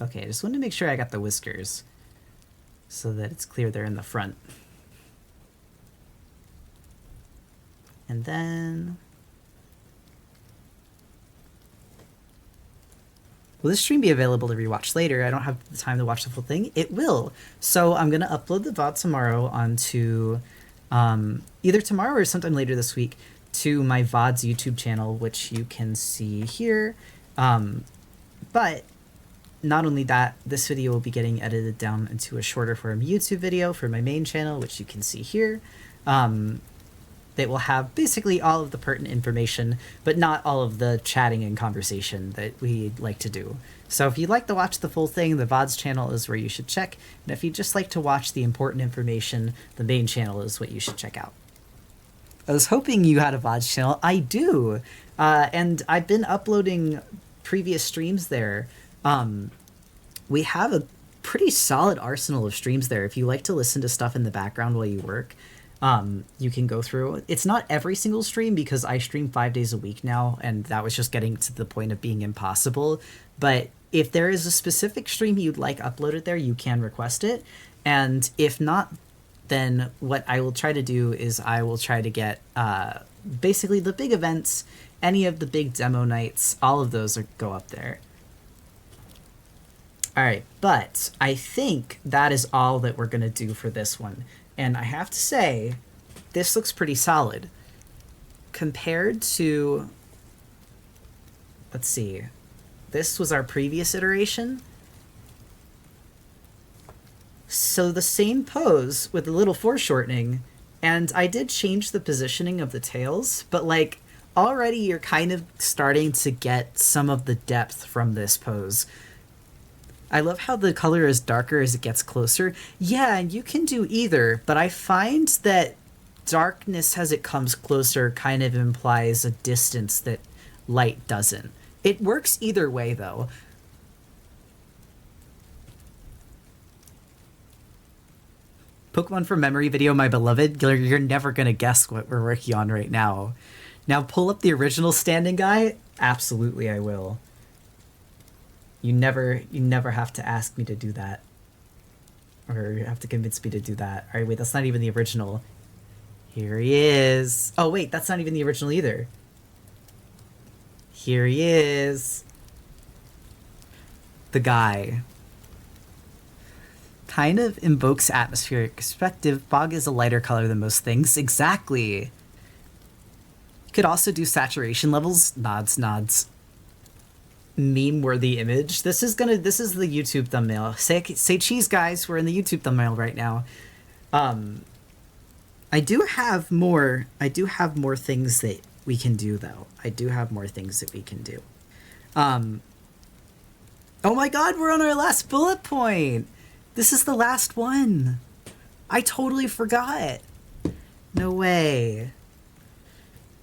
Okay, I just wanted to make sure I got the whiskers so that it's clear they're in the front. And then... will this stream be available to rewatch later? I don't have the time to watch the full thing. It will. So I'm going to upload the VOD tomorrow onto either tomorrow or sometime later this week to my VODs YouTube channel, which you can see here. But not only that, this video will be getting edited down into a shorter form YouTube video for my main channel, which you can see here. That will have basically all of the pertinent information, but not all of the chatting and conversation that we like to do. So if you'd like to watch the full thing, the VODs channel is where you should check. And if you'd just like to watch the important information, the main channel is what you should check out. I was hoping you had a VODs channel. I do. And I've been uploading previous streams there. We have a pretty solid arsenal of streams there. If you like to listen to stuff in the background while you work, you can go through. It's not every single stream because I stream 5 days a week now, and that was just getting to the point of being impossible. But if there is a specific stream you'd like uploaded there, you can request it. And if not, then what I will try to do is I will try to get basically the big events, any of the big demo nights, all of those go up there. All right, but I think that is all that we're going to do for this one. And I have to say, this looks pretty solid. Compared to, let's see, this was our previous iteration. So the same pose with a little foreshortening, and I did change the positioning of the tails, but like already you're kind of starting to get some of the depth from this pose. I love how the color is darker as it gets closer. Yeah, and you can do either, but I find that darkness as it comes closer kind of implies a distance that light doesn't. It works either way, though. Pokemon from Memory video, my beloved. You're never going to guess what we're working on right now. Now pull up the original standing guy. Absolutely, I will. You never have to ask me to do that. Or you have to convince me to do that. Alright, wait, that's not even the original. Here he is. Oh, wait, that's not even the original either. Here he is. The guy. Kind of invokes atmospheric perspective. Fog is a lighter color than most things. Exactly. You could also do saturation levels. Nods, nods. Meme-worthy image. This is the YouTube thumbnail. Say cheese, guys. We're in the YouTube thumbnail right now. I do have more things that we can do, though. I do have more things that we can do. Oh my god, we're on our last bullet point! This is the last one! I totally forgot! No way.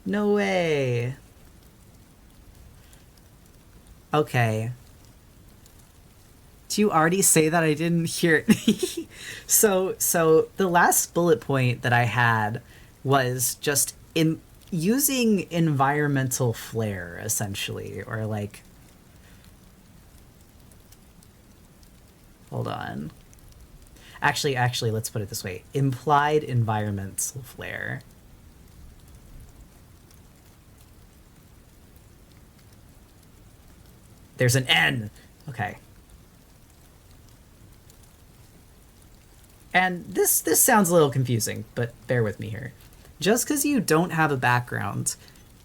No way. Okay. Do you already say that? I didn't hear it. So the last bullet point that I had was just in using environmental flair, essentially, or like, hold on. Actually, let's put it this way. Implied environmental flair. There's an N. Okay. And this sounds a little confusing, but bear with me here. Just because you don't have a background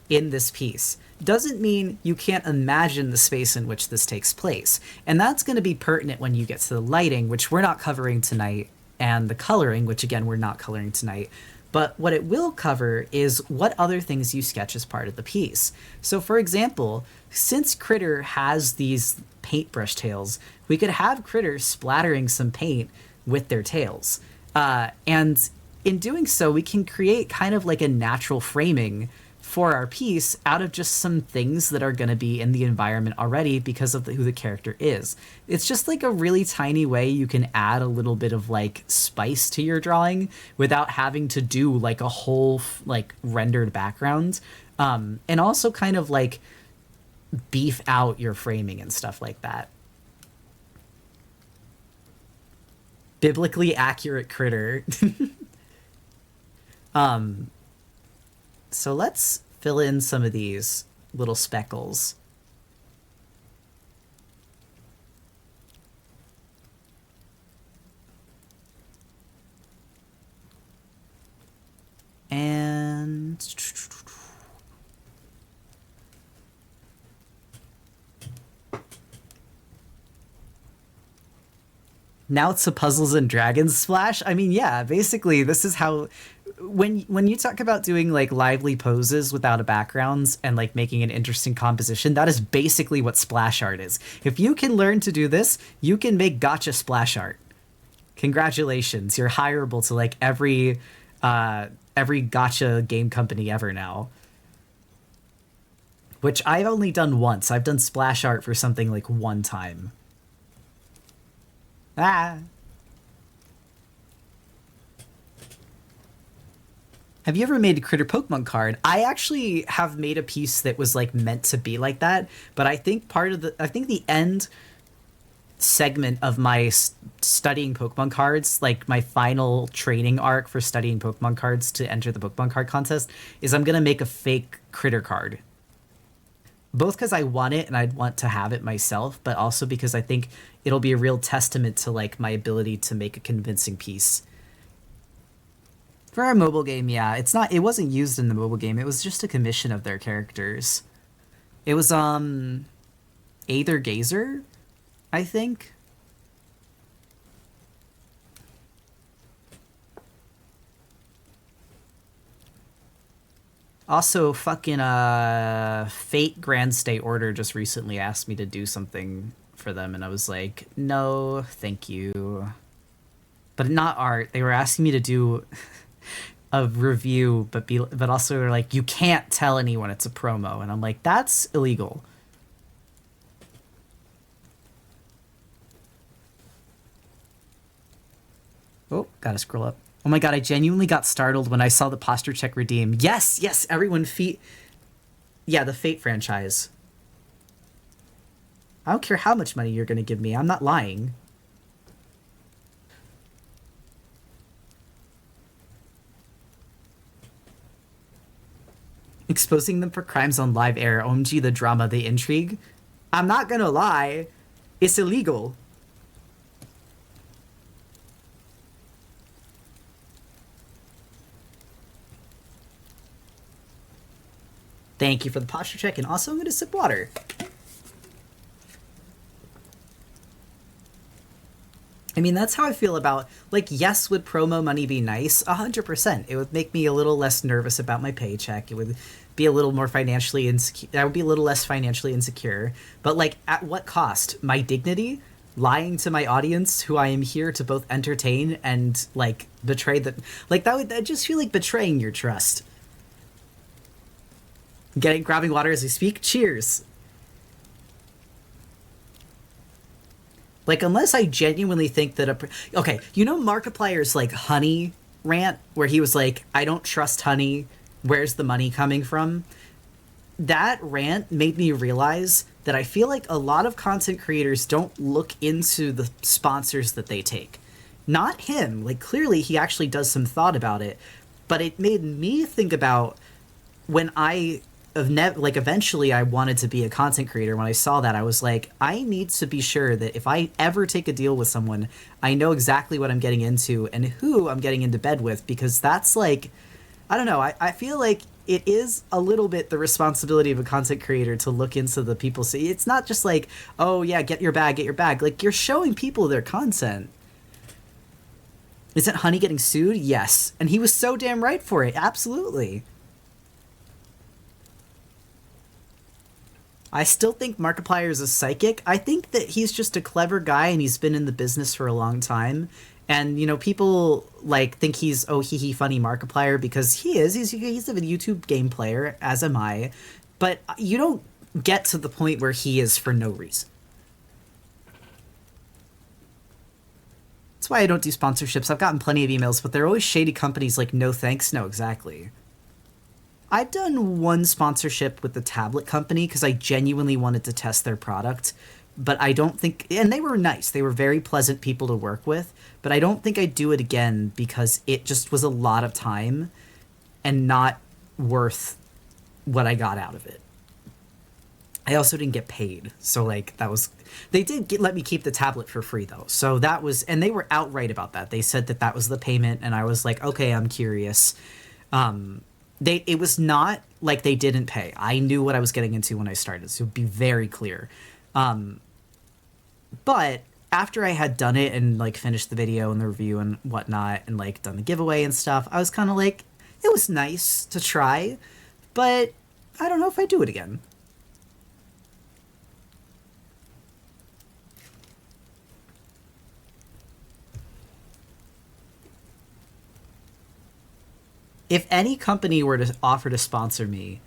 in this piece doesn't mean you can't imagine the space in which this takes place. And that's going to be pertinent when you get to the lighting, which we're not covering tonight, and the coloring, which again, we're not coloring tonight. But what it will cover is what other things you sketch as part of the piece. So for example, since Critter has these paintbrush tails, we could have Critter splattering some paint with their tails. And in doing so, we can create kind of like a natural framing for our piece out of just some things that are going to be in the environment already because of who the character is. It's just like a really tiny way you can add a little bit of like spice to your drawing without having to do like a whole like rendered background. And also kind of like beef out your framing and stuff like that. Biblically accurate Critter. So let's fill in some of these little speckles. And now it's a Puzzles and Dragons splash. I mean, yeah, basically this is how when you talk about doing like lively poses without a backgrounds and like making an interesting composition, that is basically what splash art is. If you can learn to do this, you can make gotcha splash art. Congratulations, you're hireable to like every gotcha game company ever now. Which I've only done once. I've done splash art for something like one time. Ah. Have you ever made a critter Pokemon card? I actually have made a piece that was like meant to be like that, but I think I think the end segment of my studying Pokemon cards, like my final training arc for studying Pokemon cards to enter the Pokemon card contest, is I'm gonna make a fake critter card. Both because I want it and I'd want to have it myself, but also because I think it'll be a real testament to like my ability to make a convincing piece. For our mobile game, yeah, it wasn't used in the mobile game. It was just a commission of their characters. It was Aether Gazer, I think. Also, fucking Fate Grand State Order just recently asked me to do something for them, and I was like, no, thank you. But not art. They were asking me to do a review, but also they're like, you can't tell anyone it's a promo, and I'm like, that's illegal. Oh, gotta scroll up. Oh my god, I genuinely got startled when I saw the posture check redeem. Yes, yes, everyone Yeah, the Fate franchise. I don't care how much money you're gonna give me. I'm not lying. Exposing them for crimes on live air. OMG, the drama, the intrigue. I'm not gonna lie. It's illegal. Thank you for the posture check, and also I'm going to sip water. I mean, that's how I feel about, like, yes, would promo money be nice? 100%. It would make me a little less nervous about my paycheck. It would be a little more financially insecure. I would be a little less financially insecure. But, like, at what cost? My dignity? Lying to my audience, who I am here to both entertain and, like, betray the... Like, that'd just feel like betraying your trust. Grabbing water as we speak. Cheers. Like, unless I genuinely think that okay, you know Markiplier's, like, Honey rant, where he was like, I don't trust Honey, where's the money coming from? That rant made me realize that I feel like a lot of content creators don't look into the sponsors that they take. Not him. Like, clearly he actually does some thought about it, but it made me think about when eventually I wanted to be a content creator. When I saw that, I was like, I need to be sure that if I ever take a deal with someone, I know exactly what I'm getting into and who I'm getting into bed with, because that's like, I don't know, I feel like it is a little bit the responsibility of a content creator to look into the people. See, it's not just like, oh yeah, get your bag. Like, you're showing people their content. Isn't Honey getting sued? Yes. And he was so damn right for it. Absolutely. I still think Markiplier is a psychic. I think that he's just a clever guy and he's been in the business for a long time. And, you know, people, like, think he's, oh, hee funny Markiplier, because he is. He's a YouTube game player, as am I. But you don't get to the point where he is for no reason. That's why I don't do sponsorships. I've gotten plenty of emails, but they're always shady companies like, no thanks. No, exactly. I've done one sponsorship with the tablet company because I genuinely wanted to test their product, but I don't think... And they were nice. They were very pleasant people to work with, but I don't think I'd do it again because it just was a lot of time and not worth what I got out of it. I also didn't get paid, so, like, that was... They did let me keep the tablet for free, though, so that was... And they were outright about that. They said that that was the payment, and I was like, okay, I'm curious. It was not like they didn't pay. I knew what I was getting into when I started, so be very clear. But after I had done it and like finished the video and the review and whatnot and like done the giveaway and stuff, I was kind of like, it was nice to try, but I don't know if I do it again. If any company were to offer to sponsor me,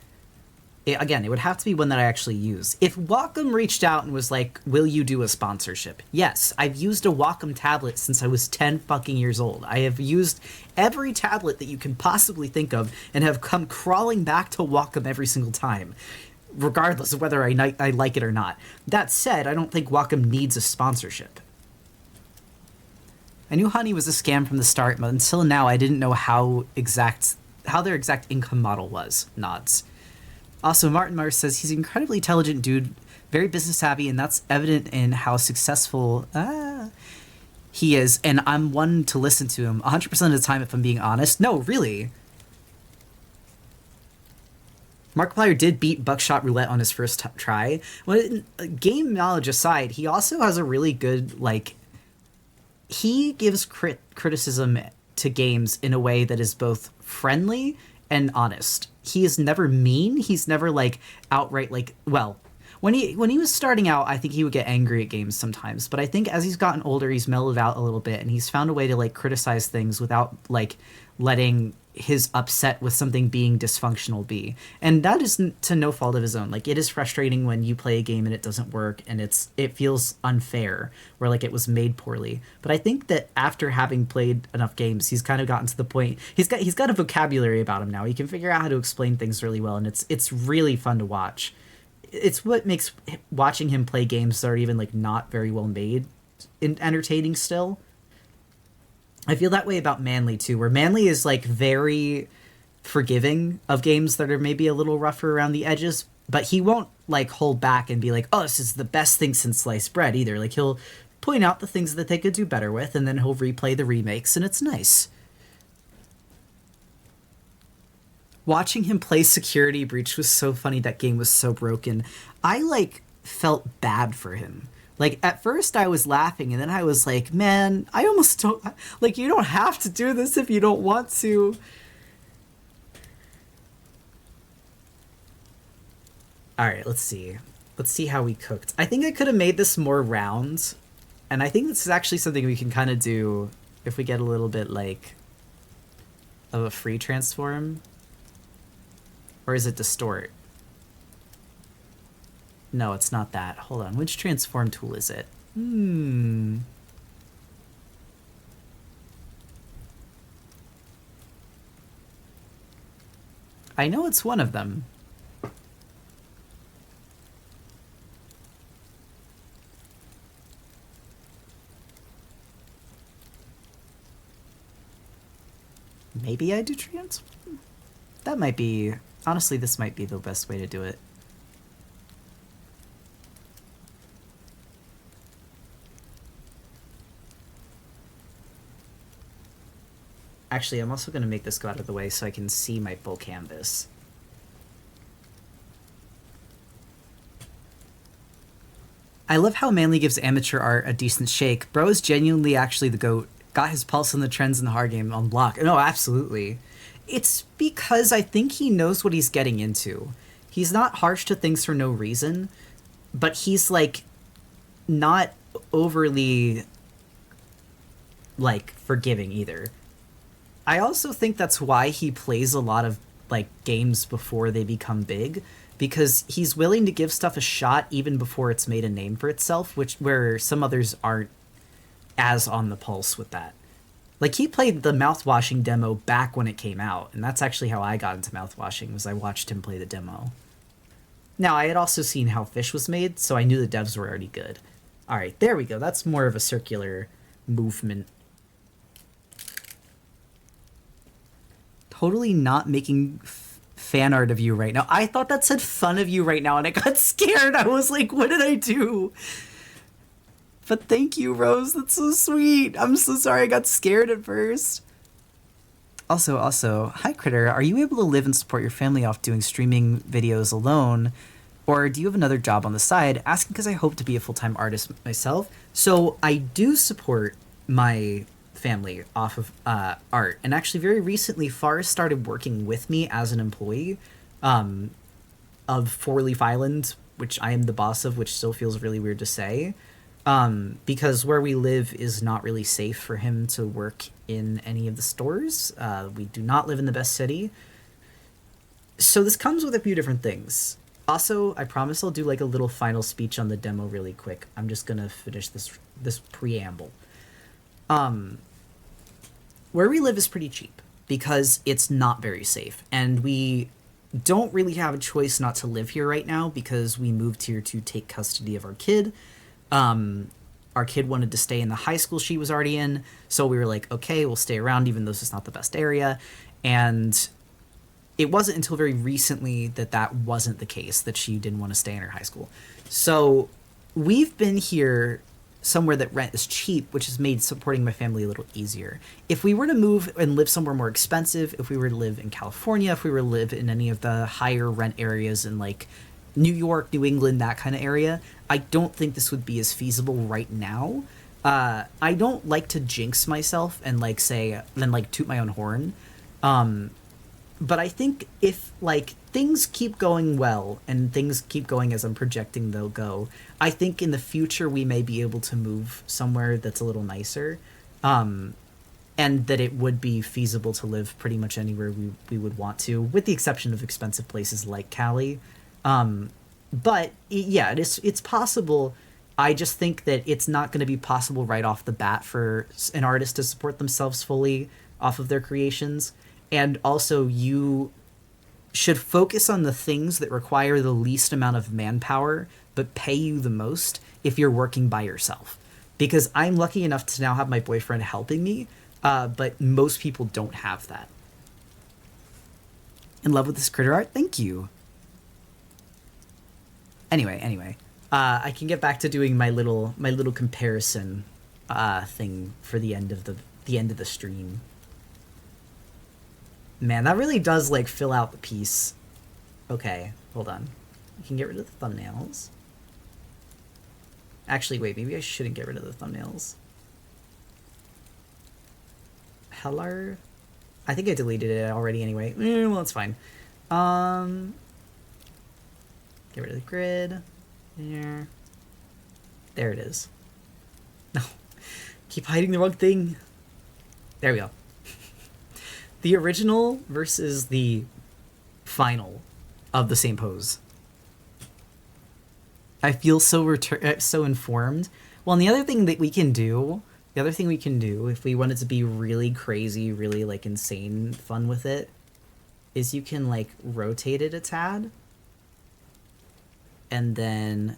it would have to be one that I actually use. If Wacom reached out and was like, will you do a sponsorship? Yes, I've used a Wacom tablet since I was 10 fucking years old. I have used every tablet that you can possibly think of and have come crawling back to Wacom every single time, regardless of whether I like it or not. That said, I don't think Wacom needs a sponsorship. I knew Honey was a scam from the start, but until now I didn't know how their exact income model was. Nods. Also, Martin Mars says he's an incredibly intelligent dude, very business savvy, and that's evident in how successful he is. And I'm one to listen to him 100% of the time, if I'm being honest. No, really. Markiplier did beat Buckshot Roulette on his first try. Well, game knowledge aside, he also has a really good, like... He gives criticism to games in a way that is both friendly and honest. He is never mean. He's never like outright like, well, when he was starting out, I think he would get angry at games sometimes, but I think as he's gotten older, he's mellowed out a little bit and he's found a way to like criticize things without like letting his upset with something being dysfunctional be. And that is to no fault of his own. Like, it is frustrating when you play a game and it doesn't work and it feels unfair, where like it was made poorly. But I think that after having played enough games, he's kind of gotten to the point, he's got a vocabulary about him now. He can figure out how to explain things really well, and it's really fun to watch. It's what makes watching him play games that are even like not very well made entertaining still. I feel that way about Manly too, where Manly is like very forgiving of games that are maybe a little rougher around the edges, but he won't like hold back and be like, oh, this is the best thing since sliced bread either. Like, he'll point out the things that they could do better with, and then he'll replay the remakes, and it's nice. Watching him play Security Breach was so funny. That game was so broken. I like felt bad for him. Like, at first I was laughing, and then I was like, man, I almost don't... Like, you don't have to do this if you don't want to. Alright, let's see. Let's see how we cooked. I think I could have made this more round, and I think this is actually something we can kind of do if we get a little bit, like, of a free transform. Or is it distort? No, it's not that. Hold on. Which transform tool is it? I know it's one of them. Maybe I do transform? That might be... Honestly, this might be the best way to do it. Actually, I'm also going to make this go out of the way so I can see my full canvas. I love how Manly gives amateur art a decent shake. Bro is genuinely actually the GOAT. Got his pulse on the trends in the hard game on lock. No, absolutely. It's because I think he knows what he's getting into. He's not harsh to things for no reason, but he's, like, not overly, like, forgiving either. I also think that's why he plays a lot of, like, games before they become big, because he's willing to give stuff a shot even before it's made a name for itself, where some others aren't as on the pulse with that. Like, he played the mouthwashing demo back when it came out, and that's actually how I got into mouthwashing, was I watched him play the demo. Now, I had also seen how Fish was made, so I knew the devs were already good. Alright, there we go. That's more of a circular movement. Totally not making fan art of you right now. I thought that said fun of you right now, and I got scared. I was like, what did I do? But thank you, Rose. That's so sweet. I'm so sorry I got scared at first. Also, hi Critter, are you able to live and support your family off doing streaming videos alone? Or do you have another job on the side? Asking because I hope to be a full time artist myself. So I do support my family off of art. And actually, very recently, Forrest started working with me as an employee um, of Four Leaf Island, which I am the boss of, which still feels really weird to say. Because where we live is not really safe for him to work in any of the stores. We do not live in the best city. So this comes with a few different things. Also, I promise I'll do like a little final speech on the demo really quick. I'm just gonna finish this preamble. Um, where we live is pretty cheap because it's not very safe, and we don't really have a choice not to live here right now because we moved here to take custody of our kid. Um, our kid wanted to stay in the high school she was already in, so we were like, okay, we'll stay around even though this is not the best area. And it wasn't until very recently that that wasn't the case, that she didn't want to stay in her high school. So we've been here somewhere that rent is cheap, which has made supporting my family a little easier. If we were to move and live somewhere more expensive, if we were to live in California, if we were to live in any of the higher rent areas in like New York, New England, that kind of area, I don't think this would be as feasible right now. I don't like to jinx myself and like say, then like toot my own horn. But I think if like things keep going well and things keep going as I'm projecting they'll go, I think in the future we may be able to move somewhere that's a little nicer, and that it would be feasible to live pretty much anywhere we would want to, with the exception of expensive places like Cali. But yeah, it's possible. I just think that it's not going to be possible right off the bat for an artist to support themselves fully off of their creations. And also, you should focus on the things that require the least amount of manpower but pay you the most if you're working by yourself. Because I'm lucky enough to now have my boyfriend helping me, but most people don't have that. In love with this critter art? Thank you. Anyway, I can get back to doing my little comparison thing for the end of the stream. Man, that really does like fill out the piece. Okay, hold on. You can get rid of the thumbnails. Actually, wait, maybe I shouldn't get rid of the thumbnails. Hello? I think I deleted it already anyway. Well, it's fine. Get rid of the grid. There. There it is. No. Keep hiding the wrong thing. There we go. The original versus the final of the same pose. I feel so informed. Well, and the other thing we can do, if we wanted to be really crazy, really like insane fun with it, is you can like rotate it a tad. And then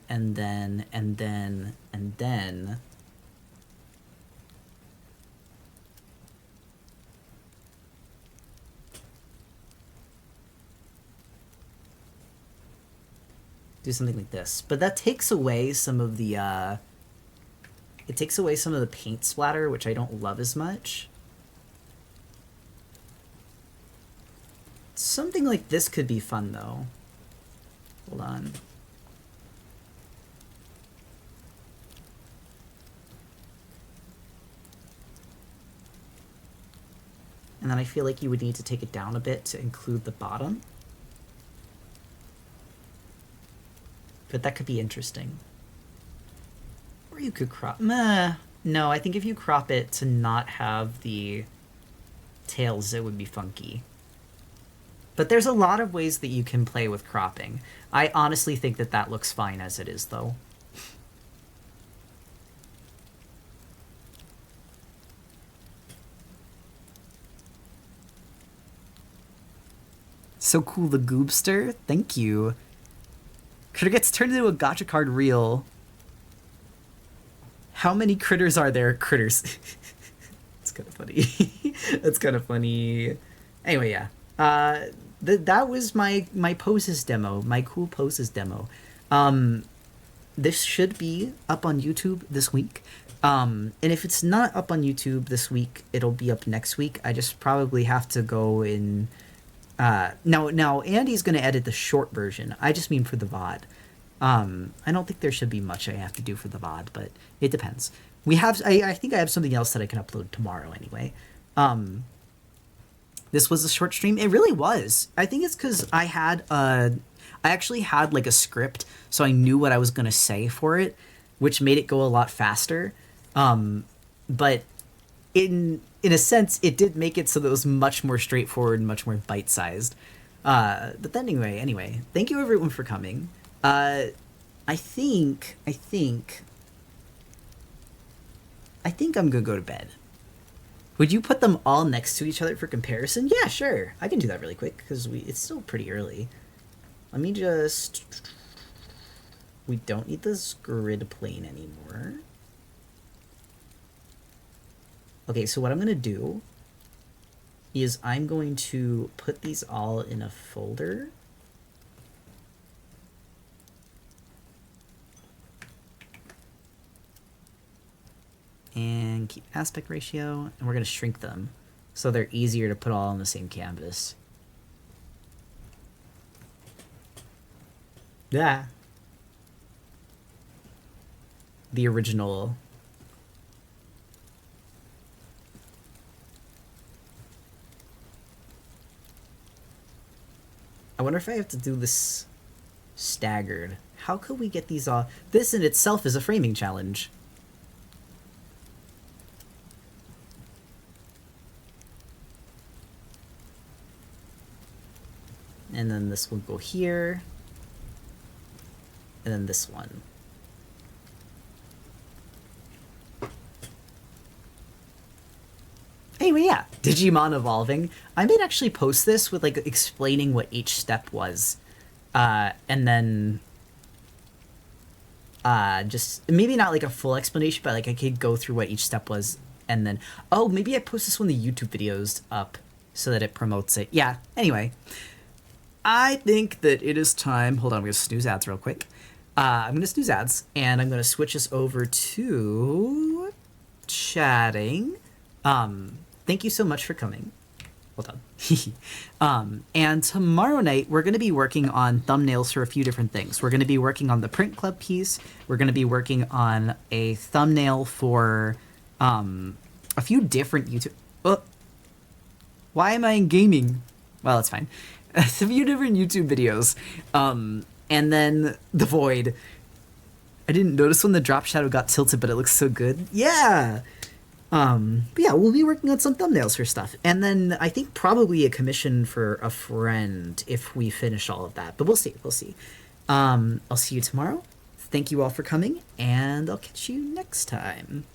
do something like this. But that takes away some of the paint splatter, which I don't love as much. Something like this could be fun though. Hold on. And then I feel like you would need to take it down a bit to include the bottom. But that could be interesting. Or you could crop... Meh. No, I think if you crop it to not have the tails, it would be funky. But there's a lot of ways that you can play with cropping. I honestly think that that looks fine as it is, though. So cool, the Goobster. Thank you. Critter gets turned into a gacha card reel. How many critters are there? Critters. It's kind of funny. That's kind of funny. Anyway, yeah. That was my poses demo. My cool poses demo. this should be up on YouTube this week. And if it's not up on YouTube this week, it'll be up next week. I just probably have to go in. Now Andy's going to edit the short version. I just mean for the VOD. I don't think there should be much I have to do for the VOD, but it depends. I think I have something else that I can upload tomorrow anyway. This was a short stream. It really was. I think it's because I actually had like a script, so I knew what I was going to say for it, which made it go a lot faster. But in a sense, it did make it so that it was much more straightforward and much more bite-sized. But then anyway, thank you everyone for coming. I think I'm gonna go to bed. Would you put them all next to each other for comparison? Yeah, sure. I can do that really quick because it's still pretty early. Let me just... We don't need this grid plane anymore. Okay, so what I'm going to do is I'm going to put these all in a folder. And keep aspect ratio, and we're going to shrink them so they're easier to put all on the same canvas. Yeah. The original. I wonder if I have to do this staggered. How could we get these all? This in itself is a framing challenge. And then this will go here. And then this one. Anyway, yeah, Digimon evolving. I might actually post this with like explaining what each step was. And then just maybe not like a full explanation, but like I could go through what each step was and then maybe I post this when the YouTube video's up so that it promotes it. Yeah, anyway. I think that it is time. Hold on, I'm gonna snooze ads real quick. I'm gonna snooze ads and I'm gonna switch us over to chatting. Thank you so much for coming. Well done. And tomorrow night, we're going to be working on thumbnails for a few different things. We're going to be working on the print club piece. We're going to be working on a thumbnail for a few different YouTube... why am I in gaming? Well, it's fine. A few different YouTube videos. And then the void. I didn't notice when the drop shadow got tilted, but it looks so good. Yeah! But yeah, we'll be working on some thumbnails for stuff. And then I think probably a commission for a friend if we finish all of that. But we'll see. I'll see you tomorrow. Thank you all for coming, and I'll catch you next time.